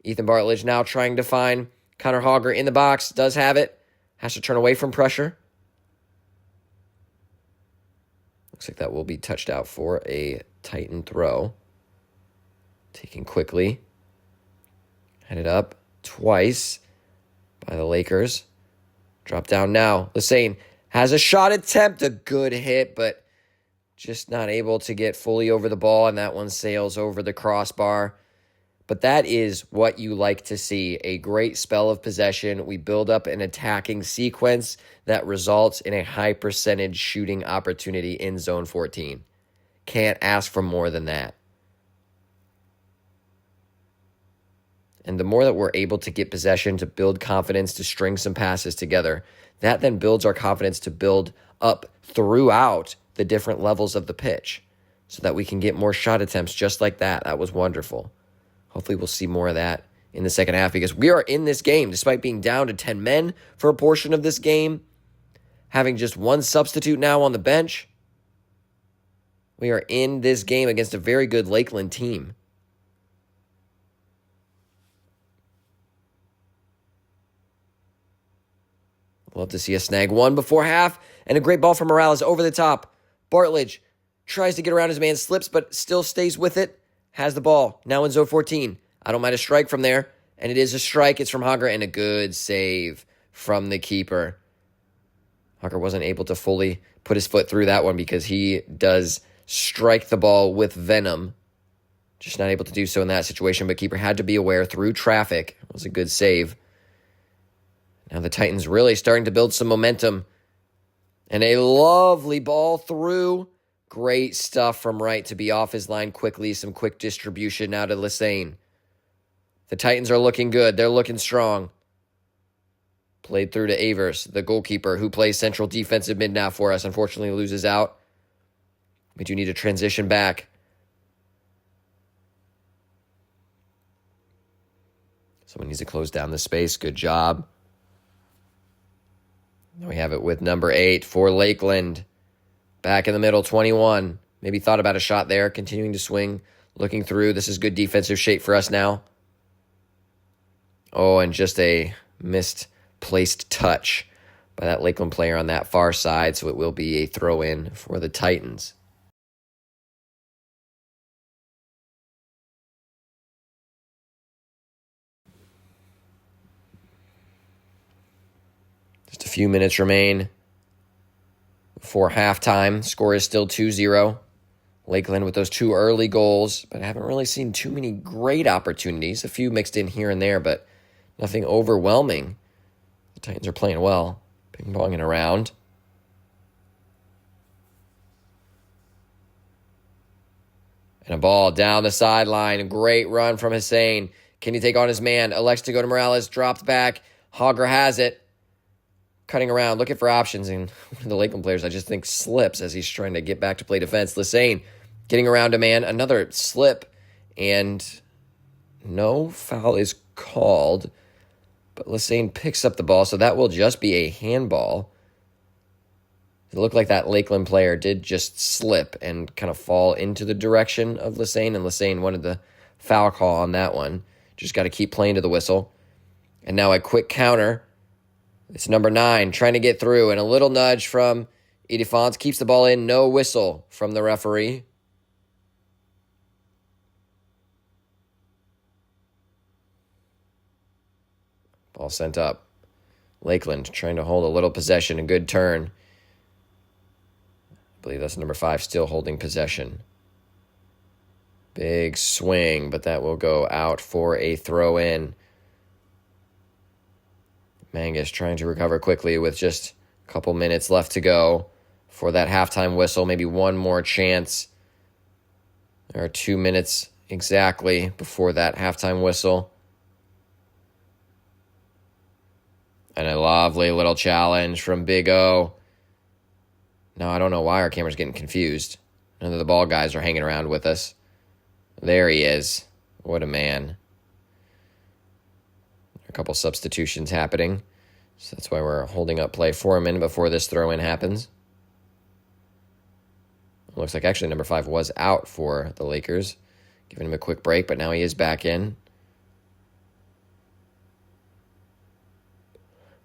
Ethan Bartlett now trying to find Connor Hogger in the box. Does have it. Has to turn away from pressure. Looks like that will be touched out for a Titan throw. Taken quickly. Headed up twice by the Lakers. Drop down now. Lassane has a shot attempt. A good hit, but just not able to get fully over the ball, and that one sails over the crossbar. But that is what you like to see. A great spell of possession. We build up an attacking sequence that results in a high percentage shooting opportunity in Zone 14. Can't ask for more than that. And the more that we're able to get possession, to build confidence, to string some passes together, that then builds our confidence to build up throughout the different levels of the pitch so that we can get more shot attempts just like that. That was wonderful. Hopefully we'll see more of that in the second half because we are in this game despite being down to 10 men for a portion of this game, having just one substitute now on the bench. We are in this game against a very good Lakeland team. Love to see us snag one before half. And a great ball from Morales over the top. Bartlett tries to get around his man, slips, but still stays with it. Has the ball. Now in zone 14. I don't mind a strike from there. And it is a strike. It's from Hogger and a good save from the keeper. Hogger wasn't able to fully put his foot through that one because he does strike the ball with venom. Just not able to do so in that situation. But keeper had to be aware through traffic. It was a good save. Now the Titans really starting to build some momentum. And a lovely ball through. Great stuff from Wright to be off his line quickly. Some quick distribution now to Lassane. The Titans are looking good. They're looking strong. Played through to Avers, the goalkeeper, who plays central defensive mid now for us. Unfortunately loses out. We do need to transition back. Someone needs to close down the space. Good job. We have it with number 8 for Lakeland. Back in the middle, 21. Maybe thought about a shot there. Continuing to swing. Looking through. This is good defensive shape for us now. Oh, and just a misplaced touch by that Lakeland player on that far side. So it will be a throw-in for the Titans. Just a few minutes remain before halftime. Score is still 2-0. Lakeland with those 2 early goals, but I haven't really seen too many great opportunities. A few mixed in here and there, but nothing overwhelming. The Titans are playing well, ping-ponging around. And a ball down the sideline. Great run from Hussein. Can he take on his man? Elects to go to Morales, dropped back. Hogger has it. Cutting around, looking for options, and one of the Lakeland players, I just think, slips as he's trying to get back to play defense. Lassane getting around a man, another slip, and no foul is called, but Lassane picks up the ball, so that will just be a handball. It looked like that Lakeland player did just slip and kind of fall into the direction of Lassane, and Lassane wanted the foul call on that one. Just got to keep playing to the whistle. And now a quick counter. It's number 9 trying to get through, and a little nudge from Edifons keeps the ball in. No whistle from the referee. Ball sent up. Lakeland trying to hold a little possession, a good turn. I believe that's number 5 still holding possession. Big swing, but that will go out for a throw in. Mangus trying to recover quickly with just a couple minutes left to go for that halftime whistle. Maybe one more chance. There are 2 minutes exactly before that halftime whistle. And a lovely little challenge from Big O. Now, I don't know why our camera's getting confused. None of the ball guys are hanging around with us. There he is. What a man. A couple substitutions happening. So that's why we're holding up play for a minute before this throw-in happens. It looks like actually number 5 was out for the Lakers. Giving him a quick break, but now he is back in.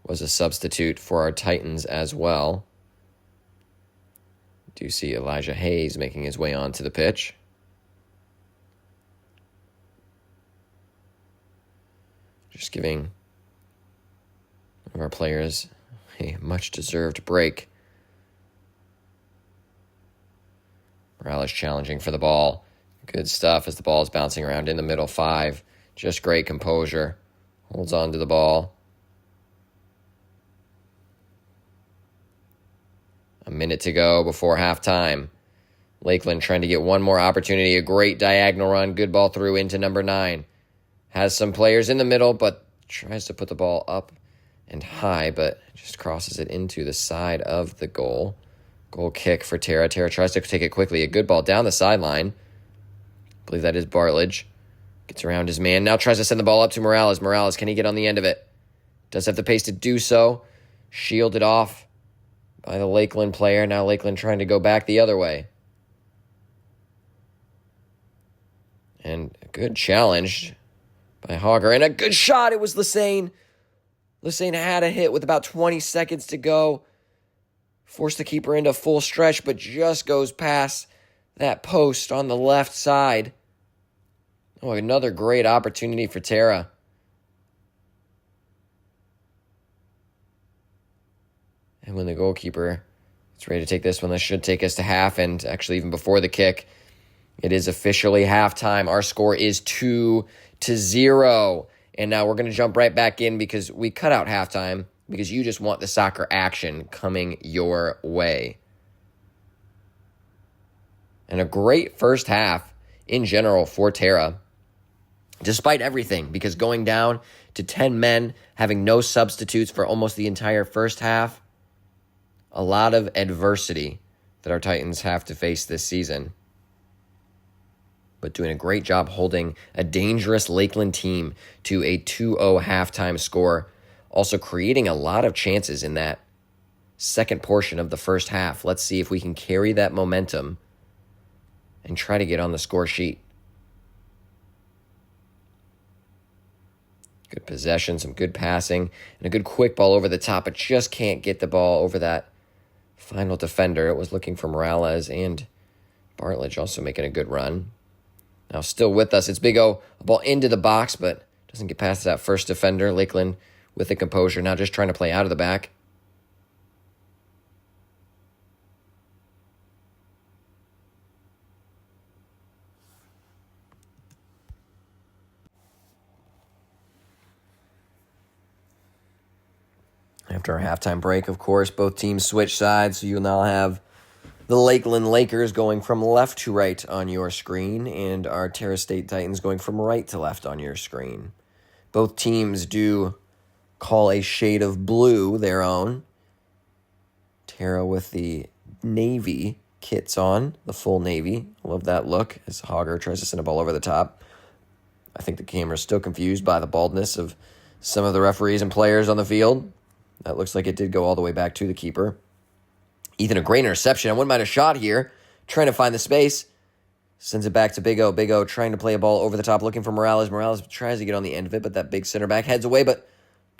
Was a substitute for our Titans as well. Do see Elijah Hayes making his way onto the pitch. Just giving one of our players a much-deserved break. Morales challenging for the ball. Good stuff as the ball is bouncing around in the middle 5. Just great composure. Holds on to the ball. A minute to go before halftime. Lakeland trying to get one more opportunity. A great diagonal run. Good ball through into number 9. Has some players in the middle, but tries to put the ball up and high, but just crosses it into the side of the goal. Goal kick for Terra. Terra tries to take it quickly. A good ball down the sideline. I believe that is Bartlett. Gets around his man. Now tries to send the ball up to Morales. Morales, can he get on the end of it? Does have the pace to do so. Shielded off by the Lakeland player. Now Lakeland trying to go back the other way. And a good challenge by Hogger. And a good shot. It was Lesane. Lesane had a hit with about 20 seconds to go. Forced the keeper into full stretch, but just goes past that post on the left side. Oh, another great opportunity for Terra. And when the goalkeeper is ready to take this one, this should take us to half. And actually, even before the kick, it is officially halftime. Our score is 2-0. And now we're going to jump right back in because we cut out halftime because you just want the soccer action coming your way. And a great first half in general for Terra, despite everything, because going down to 10 men, having no substitutes for almost the entire first half, a lot of adversity that our Titans have to face this season. But doing a great job holding a dangerous Lakeland team to a 2-0 halftime score. Also creating a lot of chances in that second portion of the first half. Let's see if we can carry that momentum and try to get on the score sheet. Good possession, some good passing, and a good quick ball over the top, but just can't get the ball over that final defender. It was looking for Morales, and Bartlett also making a good run. Now still with us, it's Big O, a ball into the box, but doesn't get past that first defender. Lakeland with the composure, now just trying to play out of the back. After our halftime break, of course, both teams switch sides, so you'll now have the Lakeland Lakers going from left to right on your screen, and our Terra State Titans going from right to left on your screen. Both teams do call a shade of blue their own. Terra with the navy kits on, the full navy. Love that look as Hogger tries to send a ball over the top. I think the camera's still confused by the baldness of some of the referees and players on the field. That looks like it did go all the way back to the keeper. Ethan, a great interception. I wouldn't mind a shot here. Trying to find the space. Sends it back to Big O. Big O trying to play a ball over the top, looking for Morales. Morales tries to get on the end of it, but that big center back heads away, but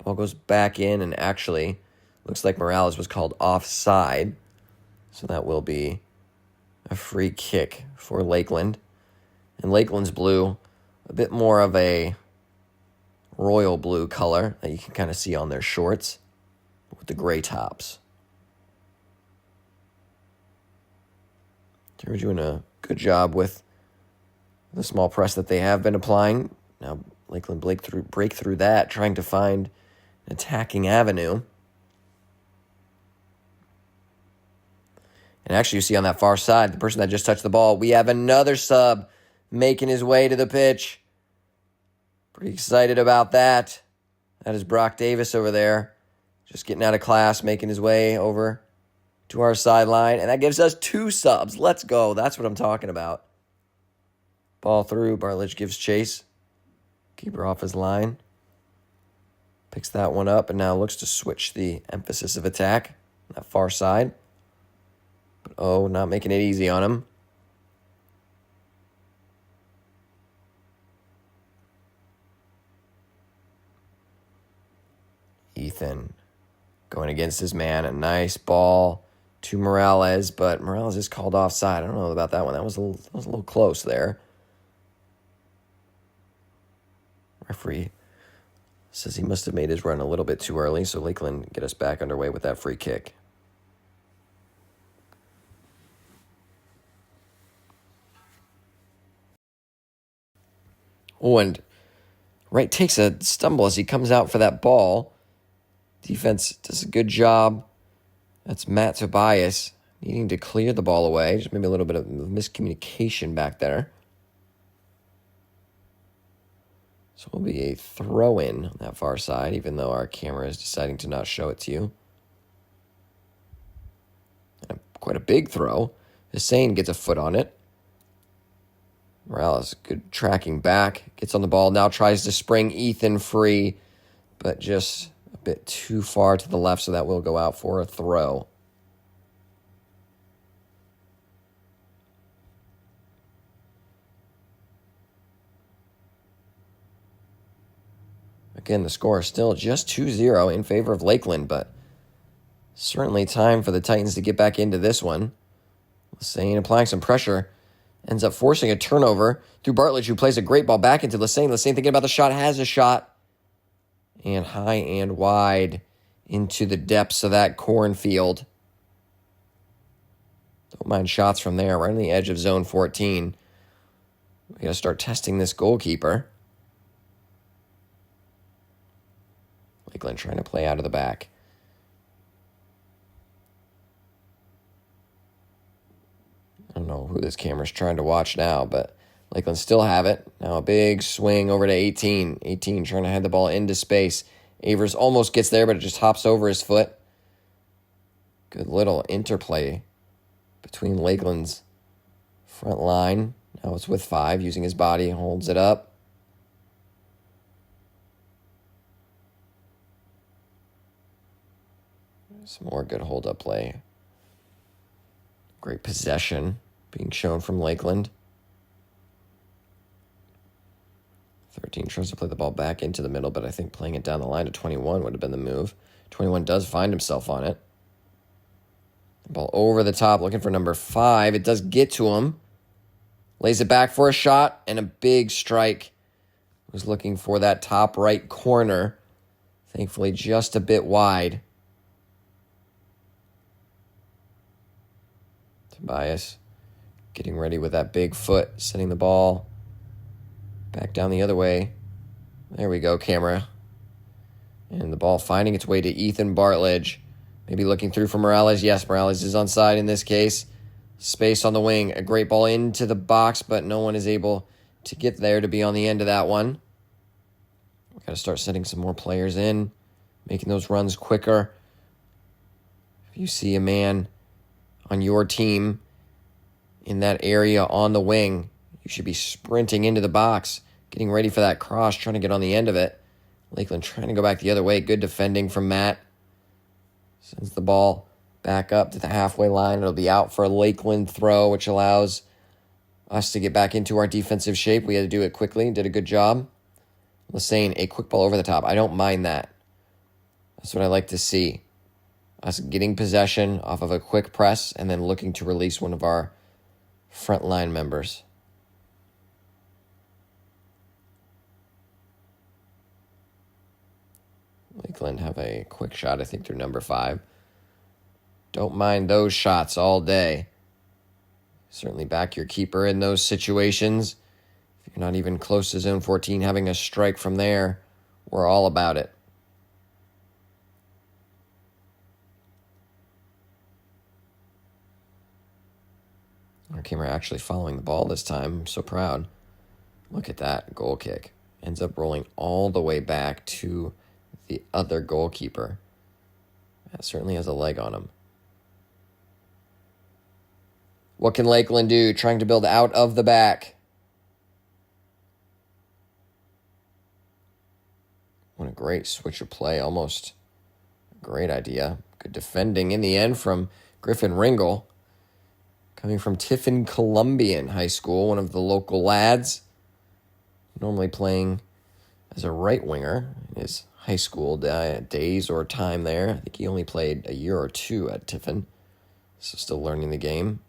ball goes back in, and actually looks like Morales was called offside. So that will be a free kick for Lakeland. And Lakeland's blue, a bit more of a royal blue color that you can kind of see on their shorts. with the gray tops. They're doing a good job with the small press that they have been applying. Now Lakeland break through that, trying to find an attacking avenue. And actually, you see on that far side, the person that just touched the ball, we have another sub making his way to the pitch. Pretty excited about that. That is Brock Davis over there, just getting out of class, making his way over to our sideline. And that gives us 2 subs. Let's go. That's what I'm talking about. Ball through. Bartlett gives chase. Keeper off his line. Picks that one up and now looks to switch the emphasis of attack on that far side. But not making it easy on him. Ethan going against his man. A nice ball to Morales, but Morales is called offside. I don't know about that one. That was a little close there. Referee says he must have made his run a little bit too early, so Lakeland get us back underway with that free kick. Oh, and Wright takes a stumble as he comes out for that ball. Defense does a good job. That's Matt Tobias needing to clear the ball away. Just maybe a little bit of miscommunication back there. So it'll be a throw-in on that far side, even though our camera is deciding to not show it to you. And quite a big throw. Hussein gets a foot on it. Morales, good tracking back. Gets on the ball, now tries to spring Ethan free, but just a bit too far to the left, so that will go out for a throw. Again, the score is still just 2-0 in favor of Lakeland, but certainly time for the Titans to get back into this one. Lassane applying some pressure. Ends up forcing a turnover through Bartlett, who plays a great ball back into Lassane. Lassane thinking about the shot, has a shot. And high and wide into the depths of that cornfield. Don't mind shots from there, right on the edge of zone 14. We got to start testing this goalkeeper. Lakeland trying to play out of the back. I don't know who this camera's trying to watch now, but Lakeland still have it. Now a big swing over to 18. 18 trying to head the ball into space. Avers almost gets there, but it just hops over his foot. Good little interplay between Lakeland's front line. Now it's with 5, using his body, holds it up. Some more good hold-up play. Great possession being shown from Lakeland. 13 tries to play the ball back into the middle, but I think playing it down the line to 21 would have been the move. 21 does find himself on it. Ball over the top, looking for number 5. It does get to him. Lays it back for a shot, and a big strike. Was looking for that top right corner. Thankfully, just a bit wide. Tobias getting ready with that big foot, sending the ball back down the other way. There we go, camera. And the ball finding its way to Ethan Bartlett. Maybe looking through for Morales. Yes, Morales is onside in this case. Space on the wing. A great ball into the box, but no one is able to get there to be on the end of that one. We've got to start setting some more players in, making those runs quicker. If you see a man on your team in that area on the wing, you should be sprinting into the box, getting ready for that cross, trying to get on the end of it. Lakeland trying to go back the other way. Good defending from Matt. Sends the ball back up to the halfway line. It'll be out for a Lakeland throw, which allows us to get back into our defensive shape. We had to do it quickly. Did a good job. Lassane, a quick ball over the top. I don't mind that. That's what I like to see. Us getting possession off of a quick press and then looking to release one of our front line members. Lakeland have a quick shot, I think, through number 5. Don't mind those shots all day. Certainly back your keeper in those situations. If you're not even close to zone 14, having a strike from there, we're all about it. Our camera actually following the ball this time. I'm so proud. Look at that goal kick. Ends up rolling all the way back to the other goalkeeper. That certainly has a leg on him. What can Lakeland do? Trying to build out of the back. What a great switch of play. Almost a great idea. Good defending in the end from Griffin Ringel. Coming from Tiffin Columbian High School, one of the local lads. Normally playing as a right winger in his high school days or time there. I think he only played a year or 2 at Tiffin. So still learning the game.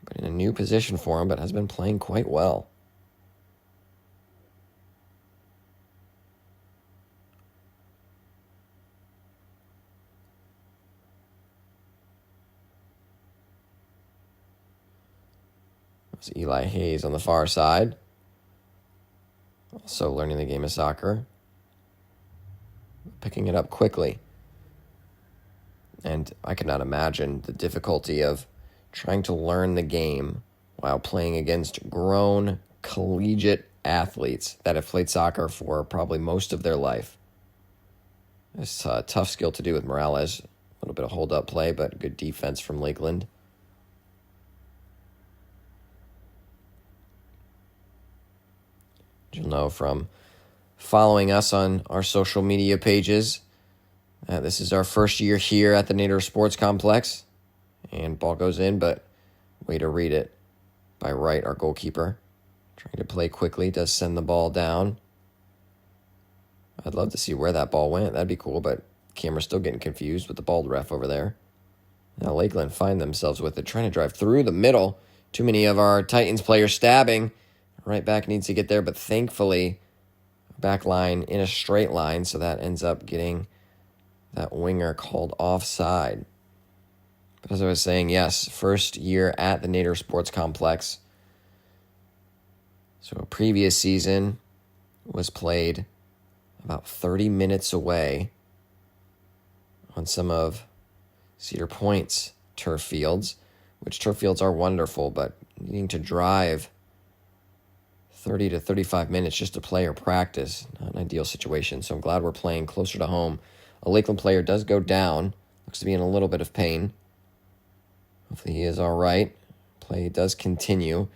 But in a new position for him, but has been playing quite well. It's Eli Hayes on the far side. Also learning the game of soccer. Picking it up quickly. And I could not imagine the difficulty of trying to learn the game while playing against grown collegiate athletes that have played soccer for probably most of their life. It's a tough skill to do with Morales. A little bit of hold-up play, but good defense from Lakeland. You'll know from following us on our social media pages that this is our first year here at the Nader Sports Complex. And ball goes in, but way to read it by Wright, our goalkeeper. Trying to play quickly, does send the ball down. I'd love to see where that ball went. That'd be cool, but camera's still getting confused with the bald ref over there. Now Lakeland find themselves with it, trying to drive through the middle. Too many of our Titans players stabbing. Right back needs to get there, but thankfully, back line in a straight line, so that ends up getting that winger called offside. But as I was saying, yes, first year at the Nader Sports Complex. So a previous season was played about 30 minutes away on some of Cedar Point's turf fields, which turf fields are wonderful, but needing to drive 30 to 35 minutes just to play or practice, not an ideal situation. So I'm glad we're playing closer to home. A Lakeland player does go down, looks to be in a little bit of pain. Hopefully he is all right. Play does continue.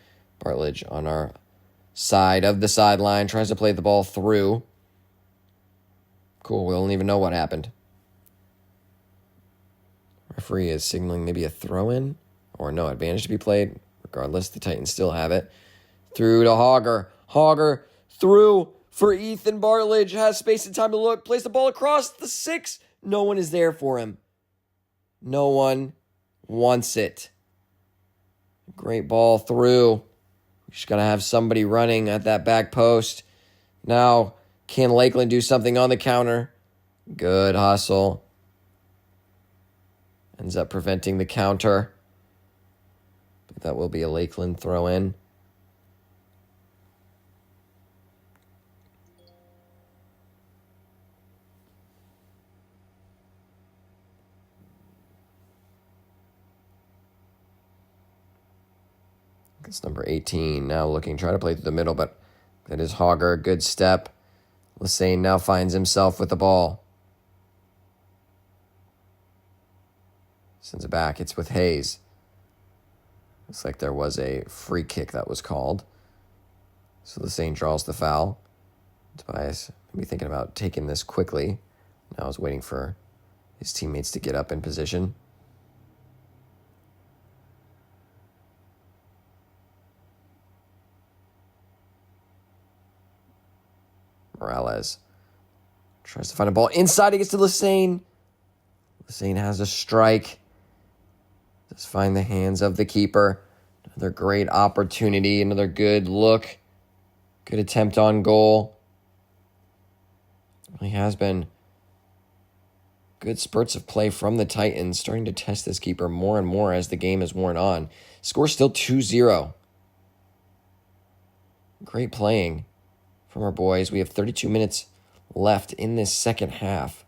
Bartledge on our side of the sideline, tries to play the ball through. Cool, we don't even know what happened. Referee is signaling maybe a throw-in or no advantage to be played. Regardless, the Titans still have it. Through to Hogger. Hogger through for Ethan Bartledge. Has space and time to look. Plays the ball across the 6. No one is there for him. No one wants it. Great ball through. We just got to have somebody running at that back post. Now, can Lakeland do something on the counter? Good hustle. Ends up preventing the counter. But that will be a Lakeland throw-in. It's number 18 now looking, trying to play through the middle, but that is Hogger. Good step. Lassane now finds himself with the ball. Sends it back. It's with Hayes. Looks like there was a free kick that was called. So Lassane draws the foul. Tobias maybe thinking about taking this quickly. Now is waiting for his teammates to get up in position. Morales tries to find a ball inside. He gets to Lassane. Lassane has a strike. Just find the hands of the keeper. Another great opportunity. Another good look. Good attempt on goal. Really has been good spurts of play from the Titans, starting to test this keeper more and more as the game has worn on. Score still 2-0. Great playing from our boys. We have 32 minutes left in this second half.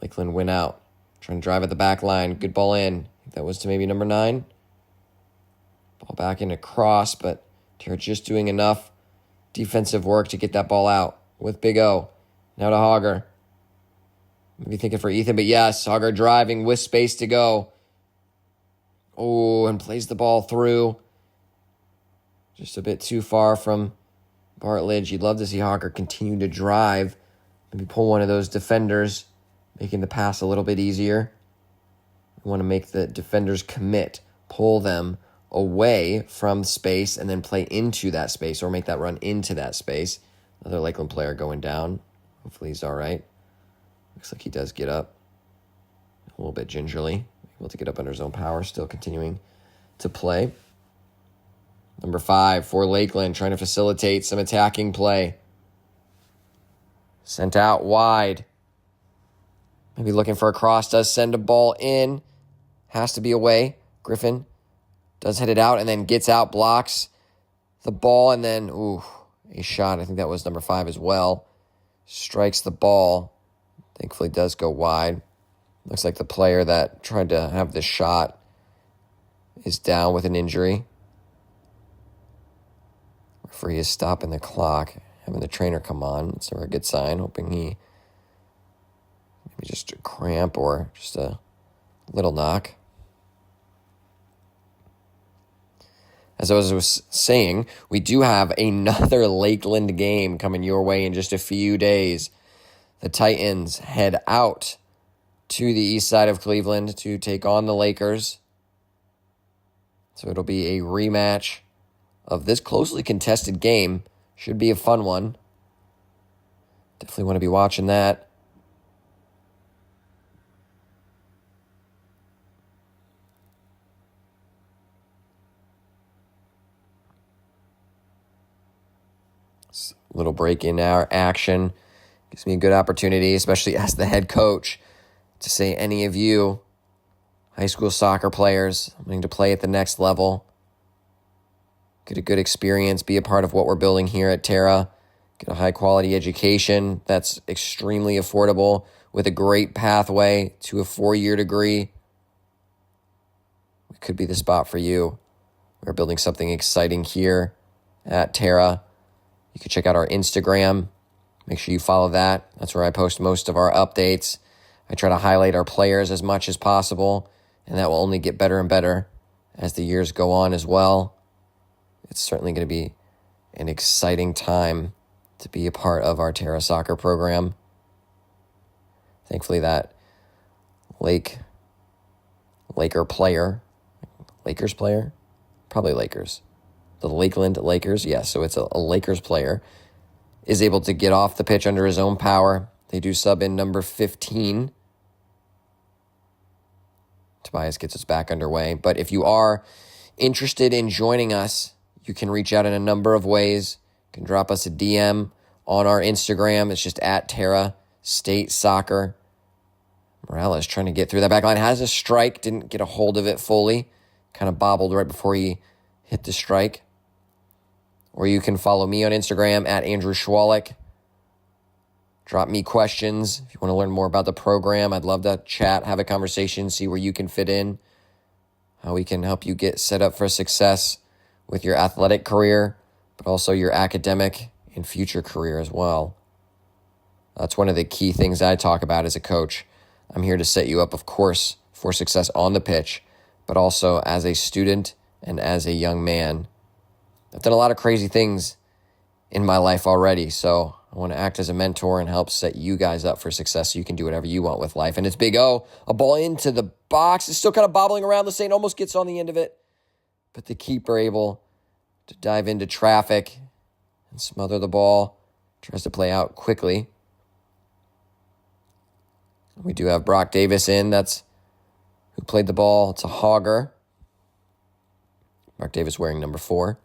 Lakeland went out, trying to drive at the back line. Good ball in. I think that was to maybe number 9. Ball back into cross, but Terra just doing enough defensive work to get that ball out with Big O. Now to Hogger. Maybe thinking for Ethan, but yes, Hogger driving with space to go. Oh, and plays the ball through. Just a bit too far from Bartledge. You'd love to see Hogger continue to drive. Maybe pull one of those defenders, making the pass a little bit easier. We want to make the defenders commit, pull them away from space, and then play into that space or make that run into that space. Another Lakeland player going down. Hopefully he's all right. Looks like he does get up a little bit gingerly. Able to get up under his own power, still continuing to play. Number 5 for Lakeland, trying to facilitate some attacking play. Sent out wide. Maybe looking for a cross, does send a ball in. Has to be away. Griffin does head it out and then gets out, blocks the ball, and then, a shot. I think that was number 5 as well. Strikes the ball. Thankfully does go wide. Looks like the player that tried to have the shot is down with an injury. Referee is stopping the clock, having the trainer come on. It's a good sign, hoping he maybe just a cramp or just a little knock. As I was saying, we do have another Lakeland game coming your way in just a few days. The Titans head out to the east side of Cleveland to take on the Lakers. So it'll be a rematch of this closely contested game. Should be a fun one. Definitely want to be watching that. Little break in our action. Gives me a good opportunity, especially as the head coach, to say any of you high school soccer players wanting to play at the next level, get a good experience, be a part of what we're building here at Terra, get a high-quality education that's extremely affordable with a great pathway to a 4-year degree. We could be the spot for you. We're building something exciting here at Terra. You can check out our Instagram. Make sure you follow that. That's where I post most of our updates. I try to highlight our players as much as possible, and that will only get better and better as the years go on as well. It's certainly going to be an exciting time to be a part of our Terra soccer program. Thankfully, that Lakers player, probably Lakers. The Lakeland Lakers, yes, so it's a Lakers player, is able to get off the pitch under his own power. They do sub in number 15. Tobias gets us back underway. But if you are interested in joining us, you can reach out in a number of ways. You can drop us a DM on our Instagram. It's just at Terra State Soccer. Morales trying to get through that back line. Has a strike, didn't get a hold of it fully. Kind of bobbled right before he hit the strike. Or you can follow me on Instagram at Andrew Schwalik. Drop me questions. If you want to learn more about the program, I'd love to chat, have a conversation, see where you can fit in, how we can help you get set up for success with your athletic career, but also your academic and future career as well. That's one of the key things I talk about as a coach. I'm here to set you up, of course, for success on the pitch, but also as a student and as a young man. I've done a lot of crazy things in my life already, so I want to act as a mentor and help set you guys up for success so you can do whatever you want with life. And it's Big O, a ball into the box. It's still kind of bobbling around. The Saint almost gets on the end of it, but the keeper able to dive into traffic and smother the ball. Tries to play out quickly. We do have Brock Davis in. That's who played the ball to Hogger. Brock Davis wearing number 4.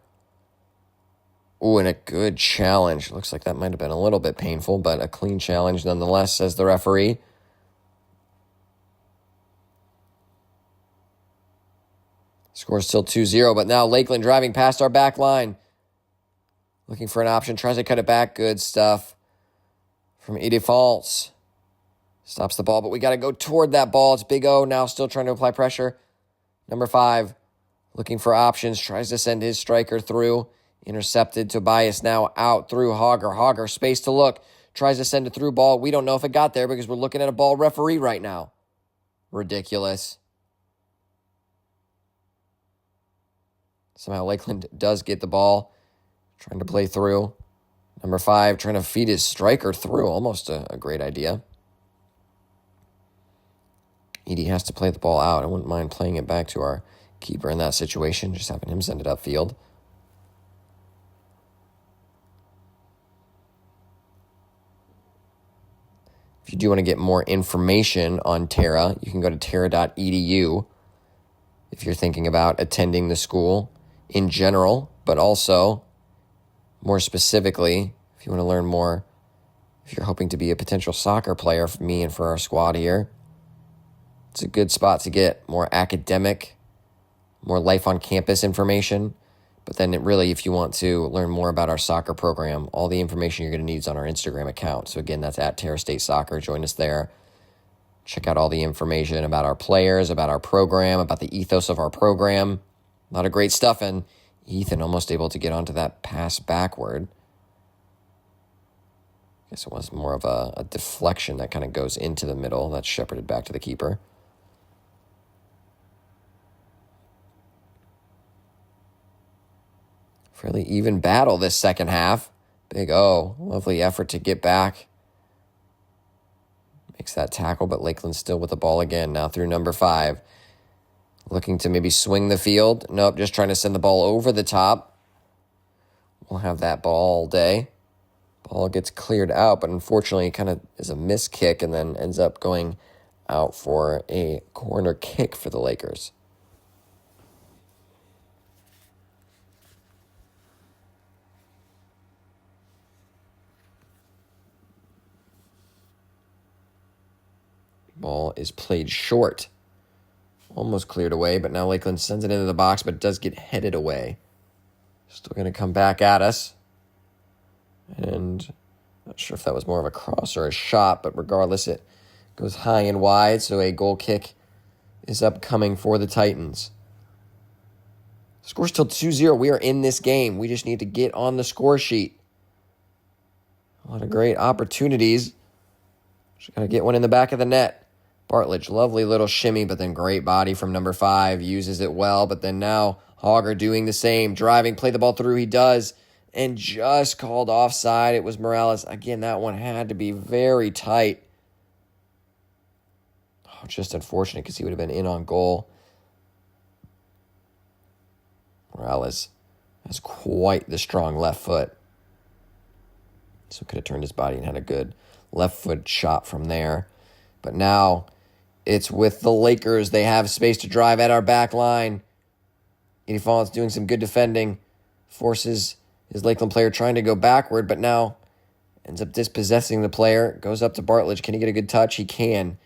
Ooh, and a good challenge. Looks like that might have been a little bit painful, but a clean challenge nonetheless, says the referee. Score still 2-0, but now Lakeland driving past our back line. Looking for an option, tries to cut it back. Good stuff from Edie Falls. Stops the ball, but we got to go toward that ball. It's Big O now still trying to apply pressure. Number 5, looking for options, tries to send his striker through. Intercepted. Tobias now out through Hogger. Hogger, space to look. Tries to send a through ball. We don't know if it got there because we're looking at a ball referee right now. Ridiculous. Somehow Lakeland does get the ball. Trying to play through. Number 5 trying to feed his striker through. Almost a great idea. Edie has to play the ball out. I wouldn't mind playing it back to our keeper in that situation. Just having him send it upfield. If you do want to get more information on Terra, you can go to terra.edu if you're thinking about attending the school in general, but also more specifically, if you want to learn more, if you're hoping to be a potential soccer player for me and for our squad here, it's a good spot to get more academic, more life on campus information. But then if you want to learn more about our soccer program, all the information you're going to need is on our Instagram account. So again, that's at Terra State Soccer. Join us there. Check out all the information about our players, about our program, about the ethos of our program. A lot of great stuff, and Ethan almost able to get onto that pass backward. I guess it was more of a deflection that kind of goes into the middle. That's shepherded back to the keeper. Fairly even battle this second half. Big O, lovely effort to get back. Makes that tackle, but Lakeland still with the ball again. Now through number 5. Looking to maybe swing the field. Nope, just trying to send the ball over the top. We'll have that ball all day. Ball gets cleared out, but unfortunately it kind of is a missed kick and then ends up going out for a corner kick for the Lakers. Ball is played short. Almost cleared away, but now Lakeland sends it into the box, but it does get headed away. Still going to come back at us. And not sure if that was more of a cross or a shot, but regardless, it goes high and wide, so a goal kick is upcoming for the Titans. Score's still 2-0. We are in this game. We just need to get on the score sheet. A lot of great opportunities. Just got to get one in the back of the net. Bartlett, lovely little shimmy, but then great body from number 5. Uses it well, but then now Hogger doing the same. Driving, play the ball through. He does. And just called offside. It was Morales. Again, that one had to be very tight. Oh, just unfortunate because he would have been in on goal. Morales has quite the strong left foot. So could have turned his body and had a good left foot shot from there. But now it's with the Lakers. They have space to drive at our back line. Edie Fallon's doing some good defending. Forces his Lakeland player trying to go backward, but now ends up dispossessing the player. Goes up to Bartlett. Can he get a good touch? He can.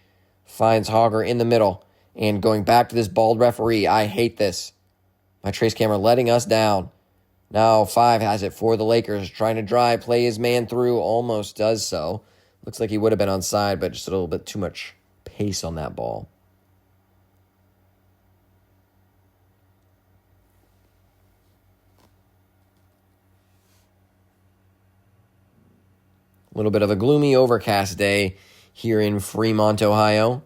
Finds Hogger in the middle. And going back to this bald referee. I hate this. My trace camera letting us down. Now 5 has it for the Lakers. Trying to drive, play his man through. Almost does so. Looks like he would have been onside, but just a little bit too much pace on that ball. A little bit of a gloomy, overcast day here in Fremont, Ohio.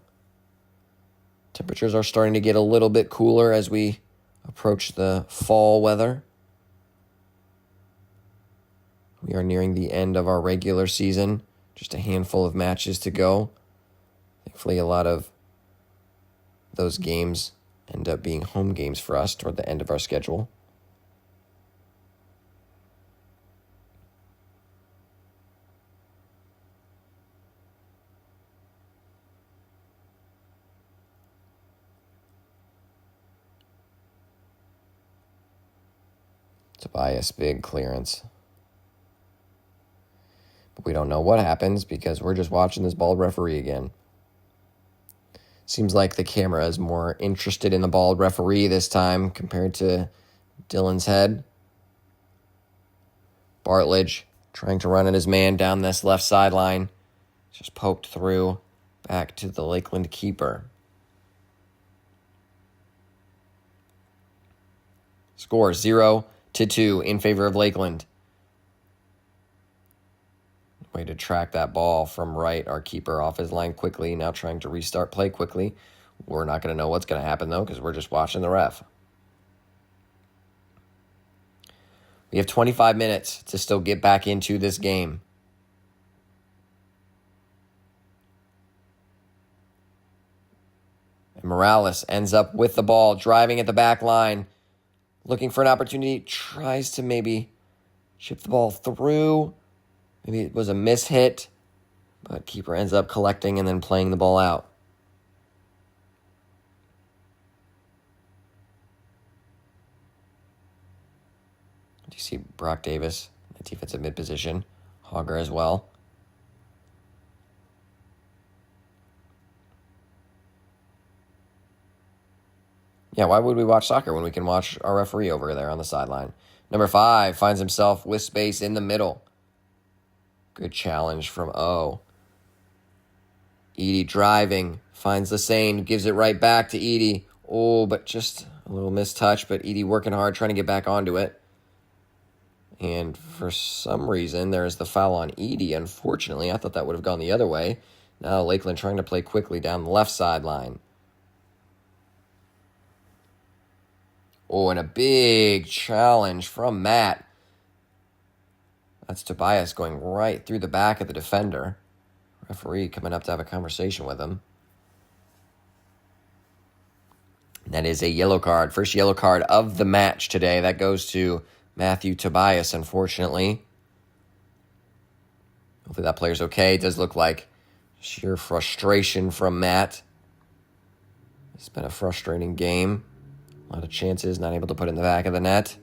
Temperatures are starting to get a little bit cooler as we approach the fall weather. We are nearing the end of our regular season. Just a handful of matches to go. Thankfully, a lot of those games end up being home games for us toward the end of our schedule. Tobias, big clearance. But we don't know what happens because we're just watching this bald referee again. Seems like the camera is more interested in the bald referee this time compared to Dylan's head. Bartlett trying to run at his man down this left sideline. Just poked through back to the Lakeland keeper. Score 0-2 in favor of Lakeland. Way to track that ball from right. Our keeper off his line quickly. Now trying to restart play quickly. We're not going to know what's going to happen, though, because we're just watching the ref. We have 25 minutes to still get back into this game. And Morales ends up with the ball, driving at the back line, looking for an opportunity, tries to maybe chip the ball through. Maybe it was a mishit, but keeper ends up collecting and then playing the ball out. Do you see Brock Davis, the defensive mid position? Hogger as well. Yeah, why would we watch soccer when we can watch our referee over there on the sideline? Number 5 finds himself with space in the middle. Good challenge from O. Edie driving, finds Lassane, gives it right back to Edie. Oh, but just a little mistouch, but Edie working hard, trying to get back onto it. And for some reason, there's the foul on Edie, unfortunately. I thought that would have gone the other way. Now Lakeland trying to play quickly down the left sideline. Oh, and a big challenge from Matt. That's Tobias going right through the back of the defender. Referee coming up to have a conversation with him. And that is a yellow card. First yellow card of the match today. That goes to Matthew Tobias, unfortunately. Hopefully that player's okay. It does look like sheer frustration from Matt. It's been a frustrating game. A lot of chances, not able to put it in the back of the net.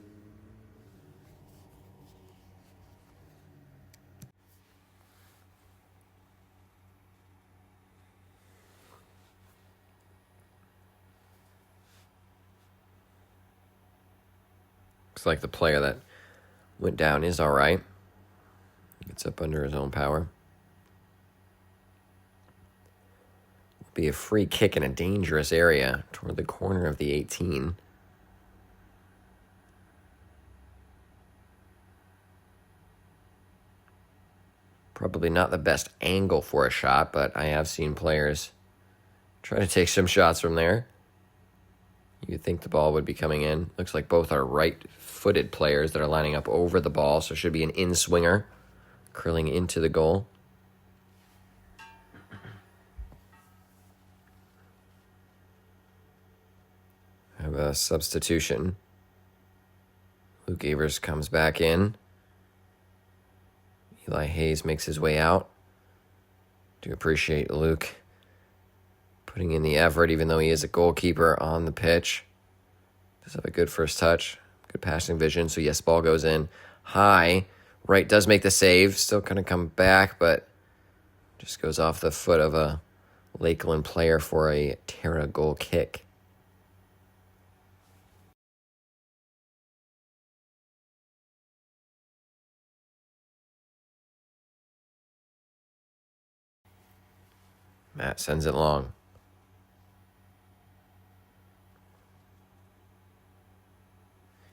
Looks like the player that went down is all right. Gets up under his own power. Will be a free kick in a dangerous area toward the corner of the 18. Probably not the best angle for a shot, but I have seen players try to take some shots from there. You'd think the ball would be coming in. Looks like both are right-footed players that are lining up over the ball, so it should be an in-swinger curling into the goal. Have a substitution. Luke Evers comes back in. Eli Hayes makes his way out. Do appreciate Luke putting in the effort, even though he is a goalkeeper on the pitch. Does have a good first touch, good passing vision. So yes, ball goes in high. Wright does make the save. Still going to come back, but just goes off the foot of a Lakeland player for a Terra goal kick. Matt sends it long.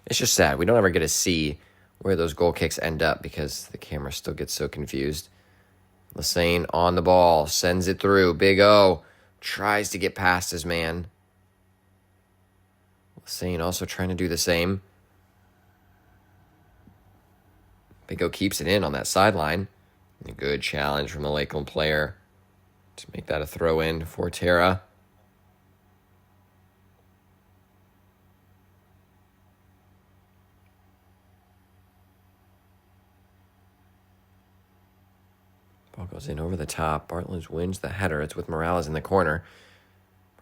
It's just sad. We don't ever get to see where those goal kicks end up because the camera still gets so confused. Lassane on the ball, sends it through. Big O tries to get past his man. Lassane also trying to do the same. Big O keeps it in on that sideline. A good challenge from the Lakeland player to make that a throw-in for Terra. Ball goes in over the top. Bartlett wins the header. It's with Morales in the corner.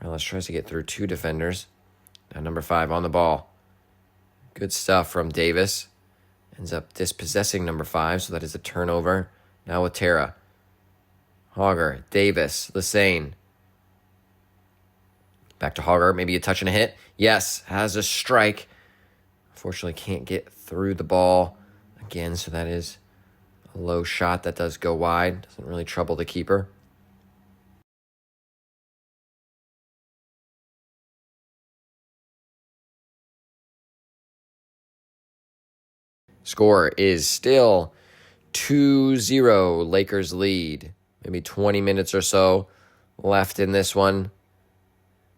Morales tries to get through 2 defenders. Now number 5 on the ball. Good stuff from Davis. Ends up dispossessing number 5, so that is a turnover. Now with Terra. Hogger, Davis, Lesane. Back to Hogger, maybe a touch and a hit. Yes, has a strike. Unfortunately, can't get through the ball again, so that is a low shot that does go wide. Doesn't really trouble the keeper. Score is still 2-0, Lakers lead. Maybe 20 minutes or so left in this one.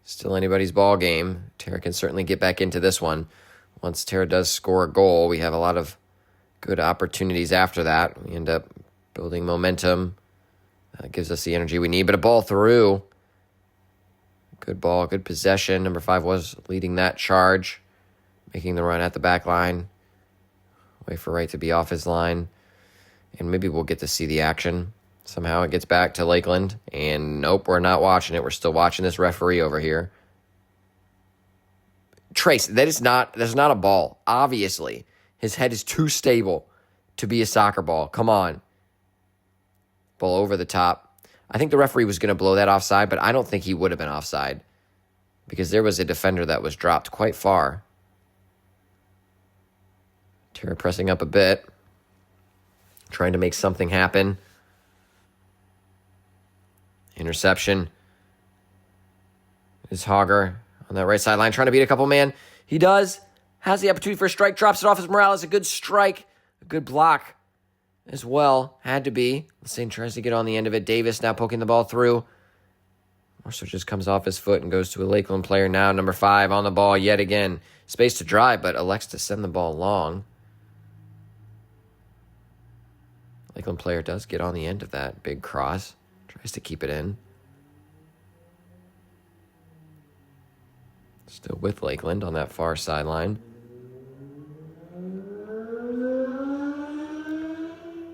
Still anybody's ball game. Terra can certainly get back into this one. Once Terra does score a goal, we have a lot of good opportunities after that. We end up building momentum. That gives us the energy we need. But a ball through. Good ball, good possession. Number 5 was leading that charge, making the run at the back line. Wait for Wright to be off his line. And maybe we'll get to see the action. Somehow it gets back to Lakeland. And nope, we're not watching it. We're still watching this referee over here. Trace, that's not a ball. Obviously, his head is too stable to be a soccer ball. Come on. Ball over the top. I think the referee was going to blow that offside, but I don't think he would have been offside because there was a defender that was dropped quite far. Terra pressing up a bit, trying to make something happen. Interception. Is Hogger on that right sideline trying to beat a couple man. He does. Has the opportunity for a strike. Drops it off as Morales. A good strike. A good block as well. Had to be. Lesane tries to get on the end of it. Davis now poking the ball through. Marceau just comes off his foot and goes to a Lakeland player now. Number 5 on the ball yet again. Space to drive, but elects to send the ball long. Lakeland player does get on the end of that big cross. Tries to keep it in. Still with Lakeland on that far sideline.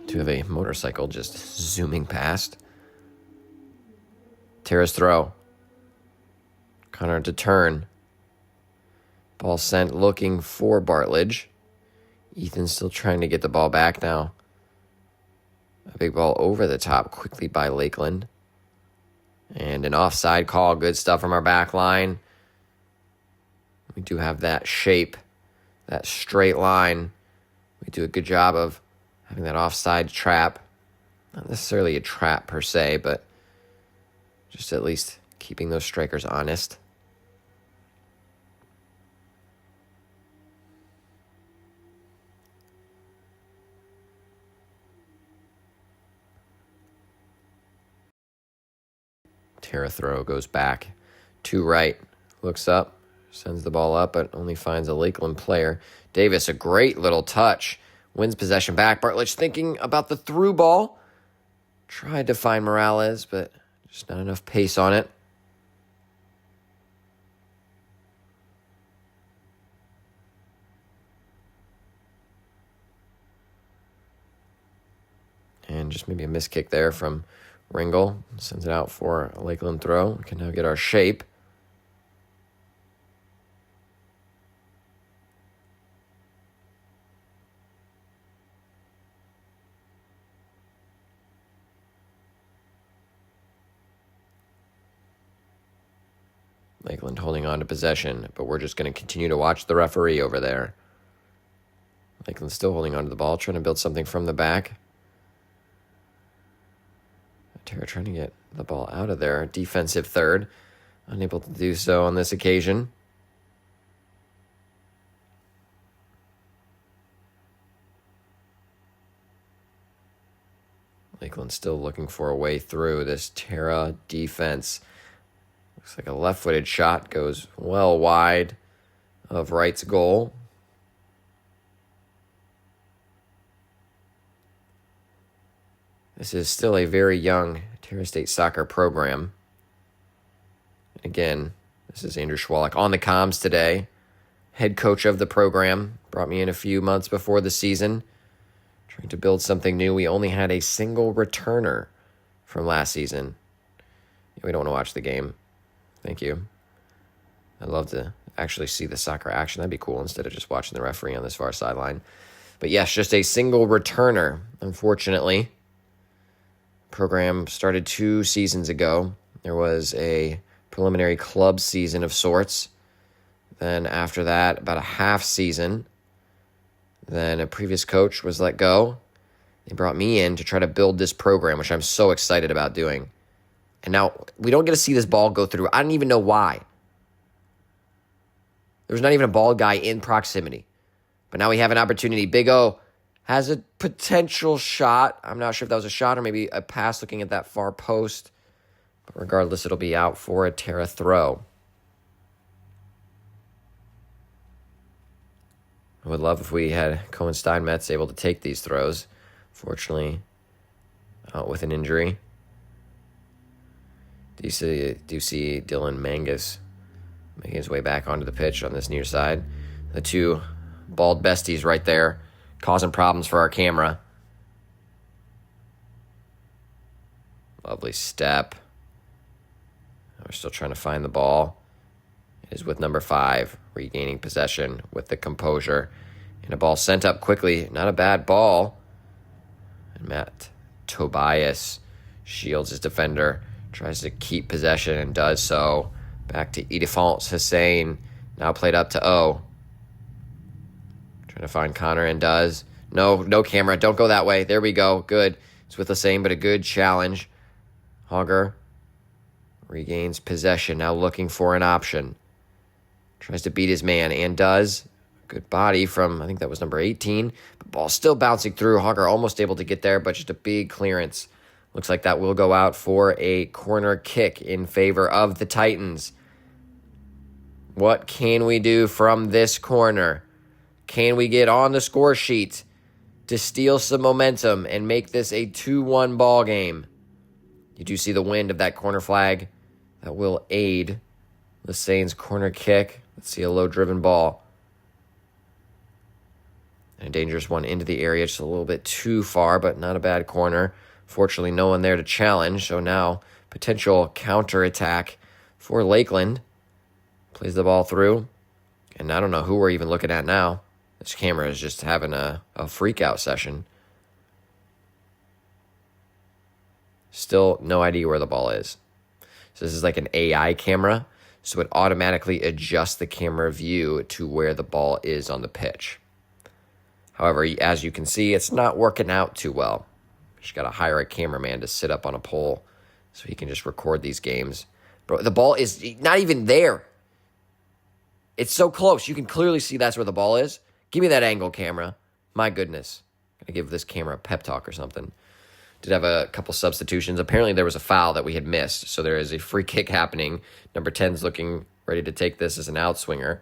To have a motorcycle just zooming past. Terra's throw. Connor to turn. Ball sent looking for Bartlett. Ethan's still trying to get the ball back now. A big ball over the top quickly by Lakeland. And an offside call. Good stuff from our back line. We do have that shape, that straight line. We do a good job of having that offside trap. Not necessarily a trap per se, but just at least keeping those strikers honest. Terra throw goes back to right. Looks up. Sends the ball up, but only finds a Lakeland player. Davis, a great little touch. Wins possession back. Bartlett thinking about the through ball. Tried to find Morales, but just not enough pace on it. And just maybe a missed kick there from Ringel. Sends it out for a Lakeland throw. We can now get our shape. Lakeland holding on to possession, but we're just going to continue to watch the referee over there. Lakeland still holding on to the ball, trying to build something from the back. Terra trying to get the ball out of there. Defensive third. Unable to do so on this occasion. Lakeland still looking for a way through this Terra defense. Looks like a left-footed shot goes well wide of Wright's goal. This is still a very young Terra State soccer program. Again, this is Andrew Schwalek on the comms today. Head coach of the program. Brought me in a few months before the season. Trying to build something new. We only had a single returner from last season. We don't want to watch the game. Thank you. I'd love to actually see the soccer action. That'd be cool instead of just watching the referee on this far sideline. But yes, just a single returner, unfortunately. Program started 2 seasons ago. There was a preliminary club season of sorts. Then after that, about a half season. Then a previous coach was let go. They brought me in to try to build this program, which I'm so excited about doing. And now we don't get to see this ball go through. I don't even know why. There's not even a ball guy in proximity. But now we have an opportunity. Big O has a potential shot. I'm not sure if that was a shot or maybe a pass looking at that far post. But regardless, it'll be out for a Terra throw. I would love if we had Cohen Steinmetz able to take these throws. Fortunately, out with an injury. Do you see Dylan Mangus making his way back onto the pitch on this near side? The two bald besties right there, causing problems for our camera. Lovely step. We're still trying to find the ball. It is with number 5, regaining possession with the composure. And a ball sent up quickly. Not a bad ball. And Matt Tobias shields his defender. Tries to keep possession and does so. Back to Idefons Hussein. Now played up to O. Trying to find Connor and does. No camera. Don't go that way. There we go. Good. It's with Hussein, but a good challenge. Hogger regains possession. Now looking for an option. Tries to beat his man and does. Good body from, I think that was number 18. But ball still bouncing through. Hogger almost able to get there, but just a big clearance. Looks like that will go out for a corner kick in favor of the Titans. What can we do from this corner? Can we get on the score sheet to steal some momentum and make this a 2-1 ball game? You do see the wind of that corner flag. That will aid Lissane's corner kick. Let's see a low-driven ball. And a dangerous one into the area, just a little bit too far, but not a bad corner. Fortunately, no one there to challenge, so now potential counterattack for Lakeland. Plays the ball through, and I don't know who we're even looking at now. This camera is just having a freak-out session. Still no idea where the ball is. So this is like an AI camera, so it automatically adjusts the camera view to where the ball is on the pitch. However, as you can see, it's not working out too well. Just got to hire a cameraman to sit up on a pole so he can just record these games. Bro, the ball is not even there. It's so close. You can clearly see that's where the ball is. Give me that angle, camera. My goodness. Gotta give this camera a pep talk or something. Did have a couple substitutions. Apparently there was a foul that we had missed, so there is a free kick happening. Number 10's looking ready to take this as an outswinger.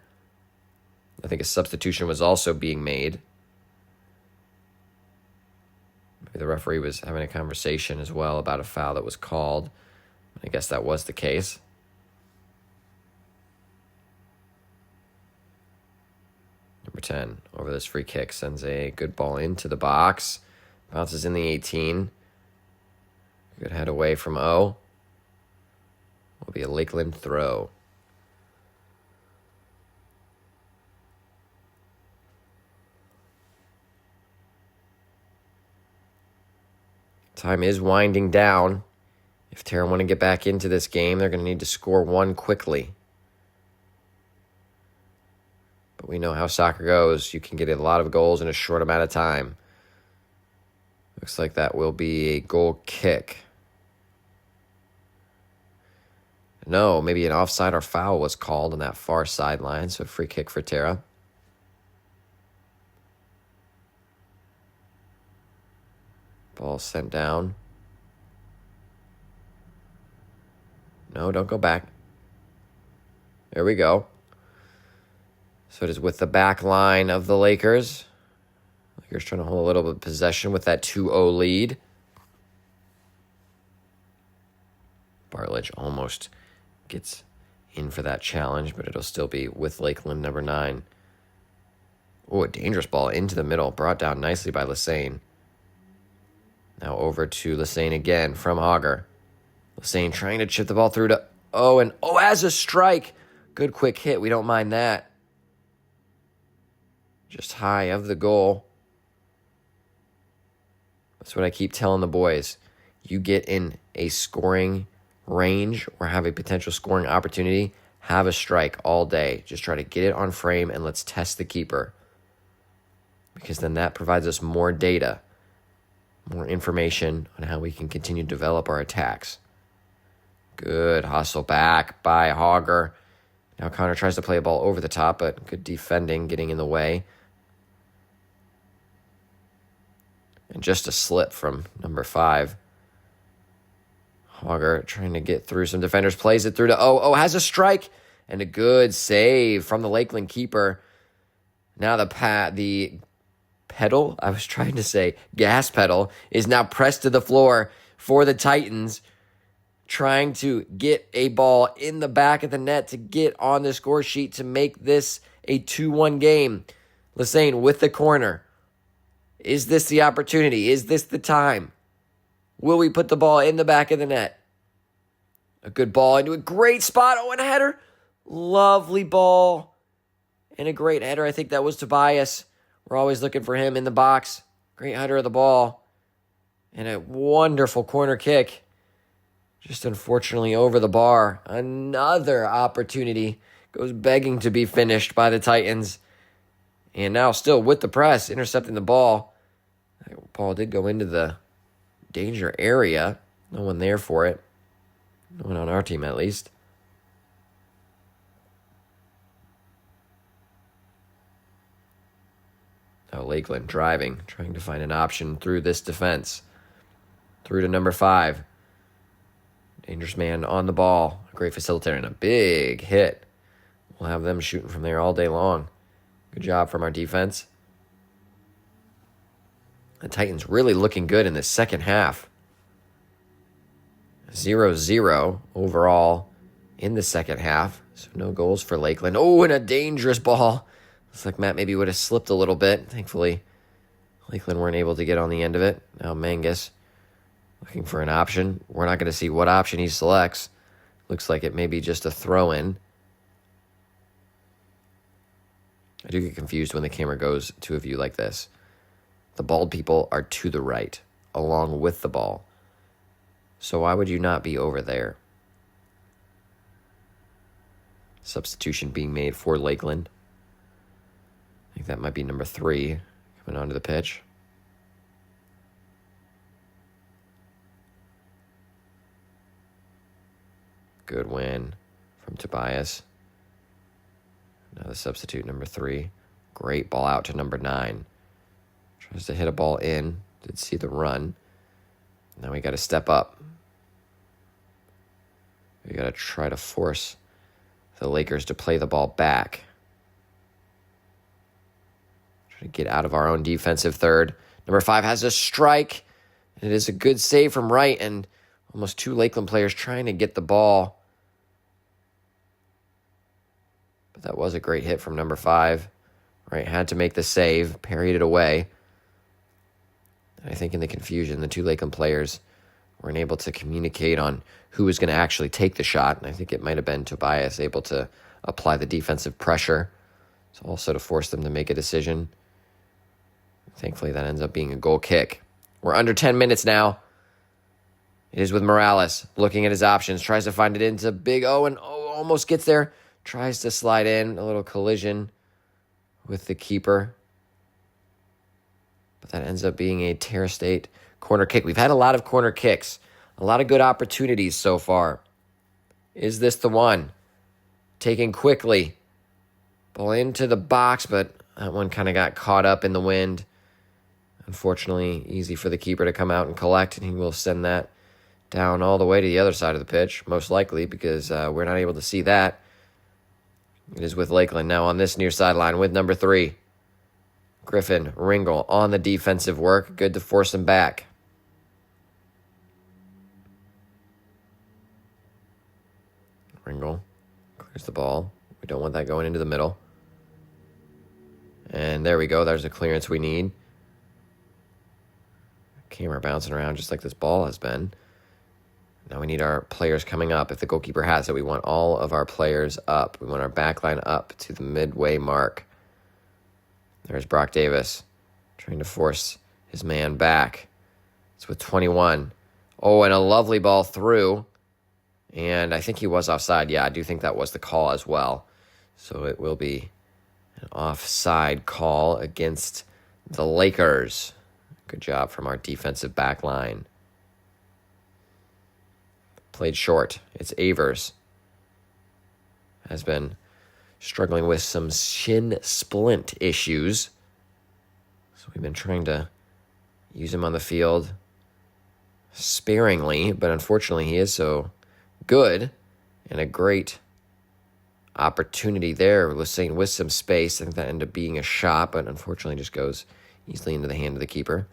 I think a substitution was also being made. Maybe the referee was having a conversation as well about a foul that was called. I guess that was the case. Number 10 over this free kick sends a good ball into the box. Bounces in the 18. Good head away from O. Will be a Lakeland throw. Time is winding down. If Terra want to get back into this game, they're going to need to score 1 quickly. But we know how soccer goes. You can get a lot of goals in a short amount of time. Looks like that will be a goal kick. No, maybe an offside or foul was called on that far sideline, so a free kick for Terra. Ball sent down. No, don't go back. There we go. So it is with the back line of the Lakers. Lakers trying to hold a little bit of possession with that 2-0 lead. Bartlett almost gets in for that challenge, but it'll still be with Lakeland, number 9. Oh, a dangerous ball into the middle, brought down nicely by Lassane. Now over to Lassane again from Hogger. Lassane trying to chip the ball through to O, and O has a strike. Good quick hit, we don't mind that. Just high of the goal. That's what I keep telling the boys. you get in a scoring range or have a potential scoring opportunity, have a strike all day. Just try to get it on frame and let's test the keeper. Because then that provides us more data, more information on how we can continue to develop our attacks. Good hustle back by Hogger. Now Connor tries to play a ball over the top, but good defending, getting in the way. And just a slip from number 5. Hogger trying to get through some defenders, plays it through to has a strike, and a good save from the Lakeland keeper. Now the pedal, I was trying to say gas pedal, is now pressed to the floor for the Titans, trying to get a ball in the back of the net to get on the score sheet to make this a 2-1 game. Lesane with the corner. Is this the opportunity? Is this the time? Will we put the ball in the back of the net? A good ball into a great spot. And a header. Lovely ball. And a great header. I think that was Tobias. We're always looking for him in the box. Great header of the ball. And a wonderful corner kick. Just unfortunately over the bar. Another opportunity goes begging to be finished by the Titans. And now still with the press, intercepting the ball. Ball did go into the danger area. No one there for it. No one on our team, at least. Now Lakeland driving, trying to find an option through this defense. Through to number 5. Dangerous man on the ball. A great facilitator and a big hit. We'll have them shooting from there all day long. Good job from our defense. The Titans really looking good in the second half. 0-0 overall in the second half. So no goals for Lakeland. Oh, and a dangerous ball. Looks like Matt maybe would have slipped a little bit. Thankfully, Lakeland weren't able to get on the end of it. Now Mangus looking for an option. We're not going to see what option he selects. Looks like it may be just a throw-in. I do get confused when the camera goes to a view like this. The bald people are to the right, along with the ball. So why would you not be over there? Substitution being made for Lakeland. I think that might be number 3 coming onto the pitch. Good win from Tobias. Now the substitute, number 3. Great ball out to number 9. Tries to hit a ball in. Did see the run. Now we got to step up. We got to try to force the Lakers to play the ball back. Try to get out of our own defensive third. Number 5 has a strike. And it is a good save from Wright. And almost 2 Lakeland players trying to get the ball. But that was a great hit from number 5. Wright had to make the save. Parried it away. I think in the confusion, the 2 Lakeland players weren't able to communicate on who was going to actually take the shot. And I think it might have been Tobias able to apply the defensive pressure. So also to force them to make a decision. Thankfully, that ends up being a goal kick. We're under 10 minutes now. It is with Morales looking at his options. Tries to find it into Big O and almost gets there. Tries to slide in. A little collision with the keeper. But that ends up being a Terra State corner kick. We've had a lot of corner kicks. A lot of good opportunities so far. Is this the one? Taken quickly. Ball into the box, but that one kind of got caught up in the wind. Unfortunately, easy for the keeper to come out and collect, and he will send that down all the way to the other side of the pitch, most likely, because we're not able to see that. It is with Lakeland now on this near sideline with number 3. Griffin, Ringel on the defensive work. Good to force him back. Ringel clears the ball. We don't want that going into the middle. And there we go. There's a clearance we need. Camera bouncing around just like this ball has been. Now we need our players coming up. If the goalkeeper has it, we want all of our players up. We want our back line up to the midway mark. There's Brock Davis trying to force his man back. It's with 21. Oh, and a lovely ball through. And I think he was offside. Yeah, I do think that was the call as well. So it will be an offside call against the Lakers. Good job from our defensive back line. Played short. It's Avers. Has been struggling with some shin splint issues. So we've been trying to use him on the field sparingly, but unfortunately he is so good and a great opportunity there. Lassane with some space. I think that ended up being a shot, but unfortunately just goes easily into the hand of the keeper.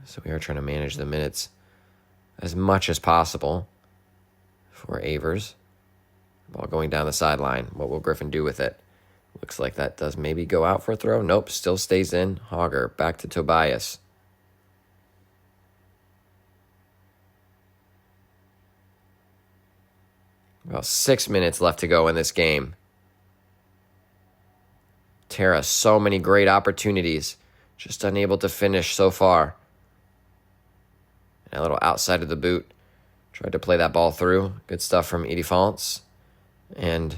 So we are trying to manage the minutes as much as possible for Avers. Ball going down the sideline. What will Griffin do with it? Looks like that does maybe go out for a throw. Nope, still stays in. Hogger back to Tobias. About 6 minutes left to go in this game. Terra, so many great opportunities. Just unable to finish so far. And a little outside of the boot. Tried to play that ball through. Good stuff from Edie Fonts. And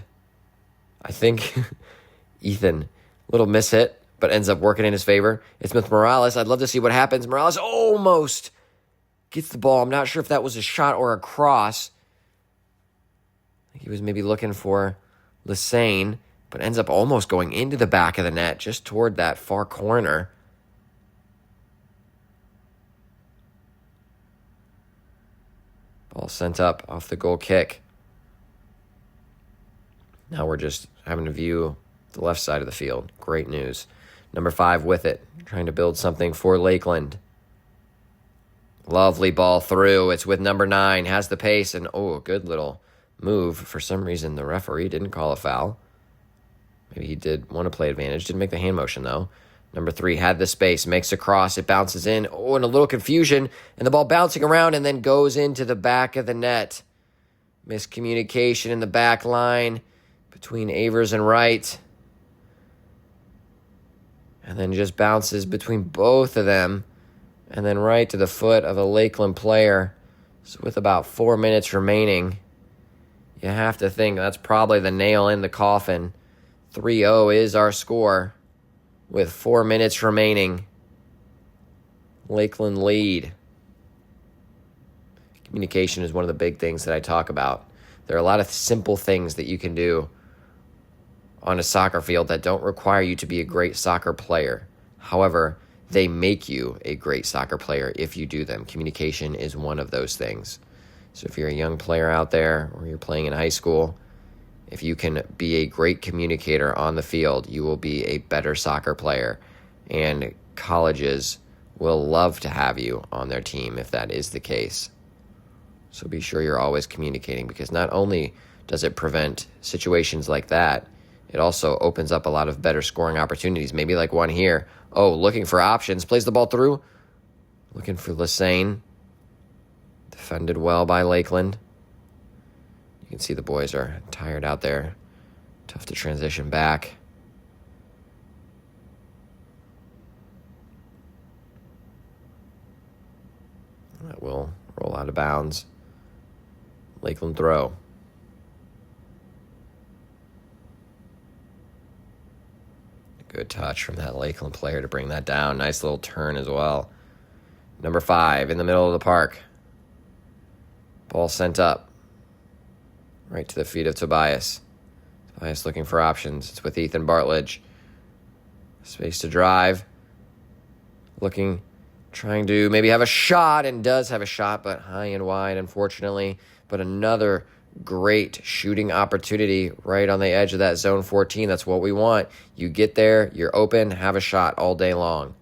I think Ethan, little mishit, but ends up working in his favor. It's Smith Morales. I'd love to see what happens. Morales almost gets the ball. I'm not sure if that was a shot or a cross. He was maybe looking for Lassane, but ends up almost going into the back of the net, just toward that far corner. Ball sent up off the goal kick. Now we're just having to view the left side of the field. Great news. Number 5 with it, trying to build something for Lakeland. Lovely ball through. It's with number 9, has the pace, and a good little move. For some reason, the referee didn't call a foul. Maybe he did want to play advantage. Didn't make the hand motion, though. Number 3 had the space, makes a cross, it bounces in. And a little confusion, and the ball bouncing around and then goes into the back of the net. Miscommunication in the back line between Avers and Wright. And then just bounces between both of them. And then right to the foot of a Lakeland player. So with about 4 minutes remaining, you have to think that's probably the nail in the coffin. 3-0 is our score with 4 minutes remaining. Lakeland lead. Communication is one of the big things that I talk about. There are a lot of simple things that you can do on a soccer field that don't require you to be a great soccer player. However, they make you a great soccer player if you do them. Communication is one of those things. So if you're a young player out there or you're playing in high school, if you can be a great communicator on the field, you will be a better soccer player. And colleges will love to have you on their team if that is the case. So be sure you're always communicating, because not only does it prevent situations like that, it also opens up a lot of better scoring opportunities. Maybe like one here. Looking for options. Plays the ball through. Looking for Lassane. Defended well by Lakeland. You can see the boys are tired out there. Tough to transition back. That will roll out of bounds. Lakeland throw. Good touch from that Lakeland player to bring that down. Nice little turn as well. Number 5 in the middle of the park. Ball sent up. Right to the feet of Tobias. Tobias looking for options. It's with Ethan Bartledge. Space to drive. Looking, trying to maybe have a shot, and does have a shot, but high and wide, unfortunately. But another great shooting opportunity right on the edge of that zone 14. That's what we want. You get there, you're open, have a shot all day long.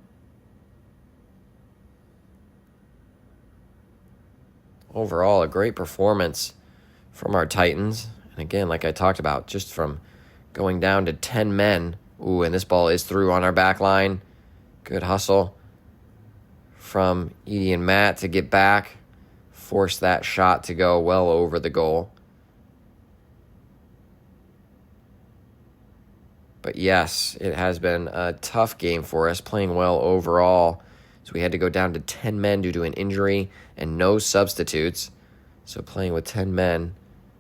Overall, a great performance from our Titans. And again, like I talked about, just from going down to 10 men. And this ball is through on our back line. Good hustle from Edie and Matt to get back. Force that shot to go well over the goal. But yes, it has been a tough game for us, playing well overall. So we had to go down to 10 men due to an injury and no substitutes. So playing with 10 men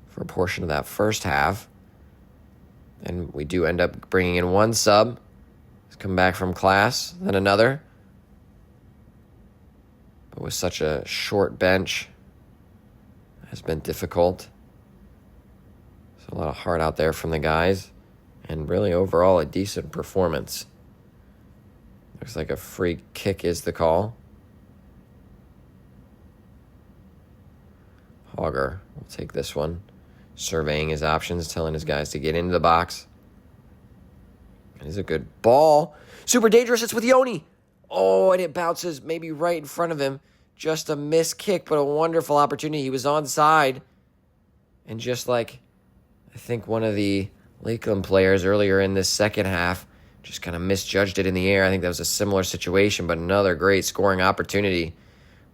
for a portion of that first half. And we do end up bringing in one sub. He's come back from class, then another. But with such a short bench, it has been difficult. So a lot of heart out there from the guys. And really overall a decent performance. Looks like a free kick is the call. Hogger will take this one. Surveying his options, telling his guys to get into the box. And it's a good ball. Super dangerous. It's with Yoni. Oh, and it bounces maybe right in front of him. Just a missed kick, but a wonderful opportunity. He was onside. And just like, I think one of the Lakeland players earlier in this second half just kind of misjudged it in the air. I think that was a similar situation, but another great scoring opportunity.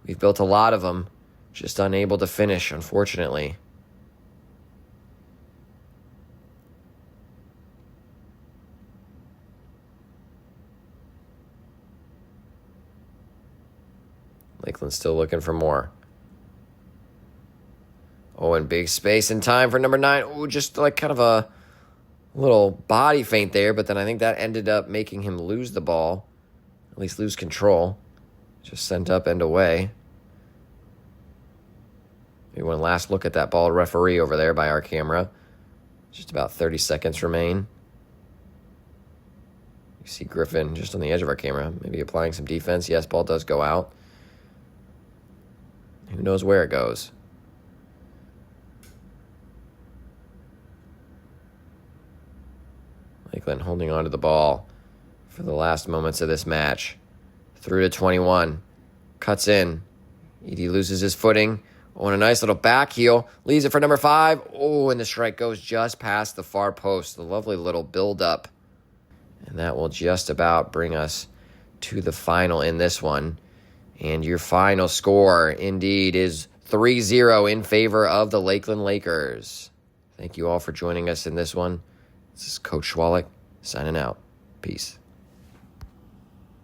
We've built a lot of them, just unable to finish, unfortunately. Lakeland's still looking for more. Oh, and big space and time for number 9. Oh, just like kind of a little body feint there, but then I think that ended up making him lose the ball, at least lose control. Just sent up and away. Maybe one last look at that ball referee over there by our camera. Just about 30 seconds remain. You see Griffin just on the edge of our camera, maybe applying some defense. Yes, ball does go out. Who knows where it goes? Lakeland holding on to the ball for the last moments of this match. Through to 21. Cuts in. Edie loses his footing. Oh, and a nice little back heel. Leaves it for number 5. Oh, and the strike goes just past the far post. The lovely little build-up. And that will just about bring us to the final in this one. And your final score, indeed, is 3-0 in favor of the Lakeland Lakers. Thank you all for joining us in this one. This is Coach Schwalik signing out. Peace.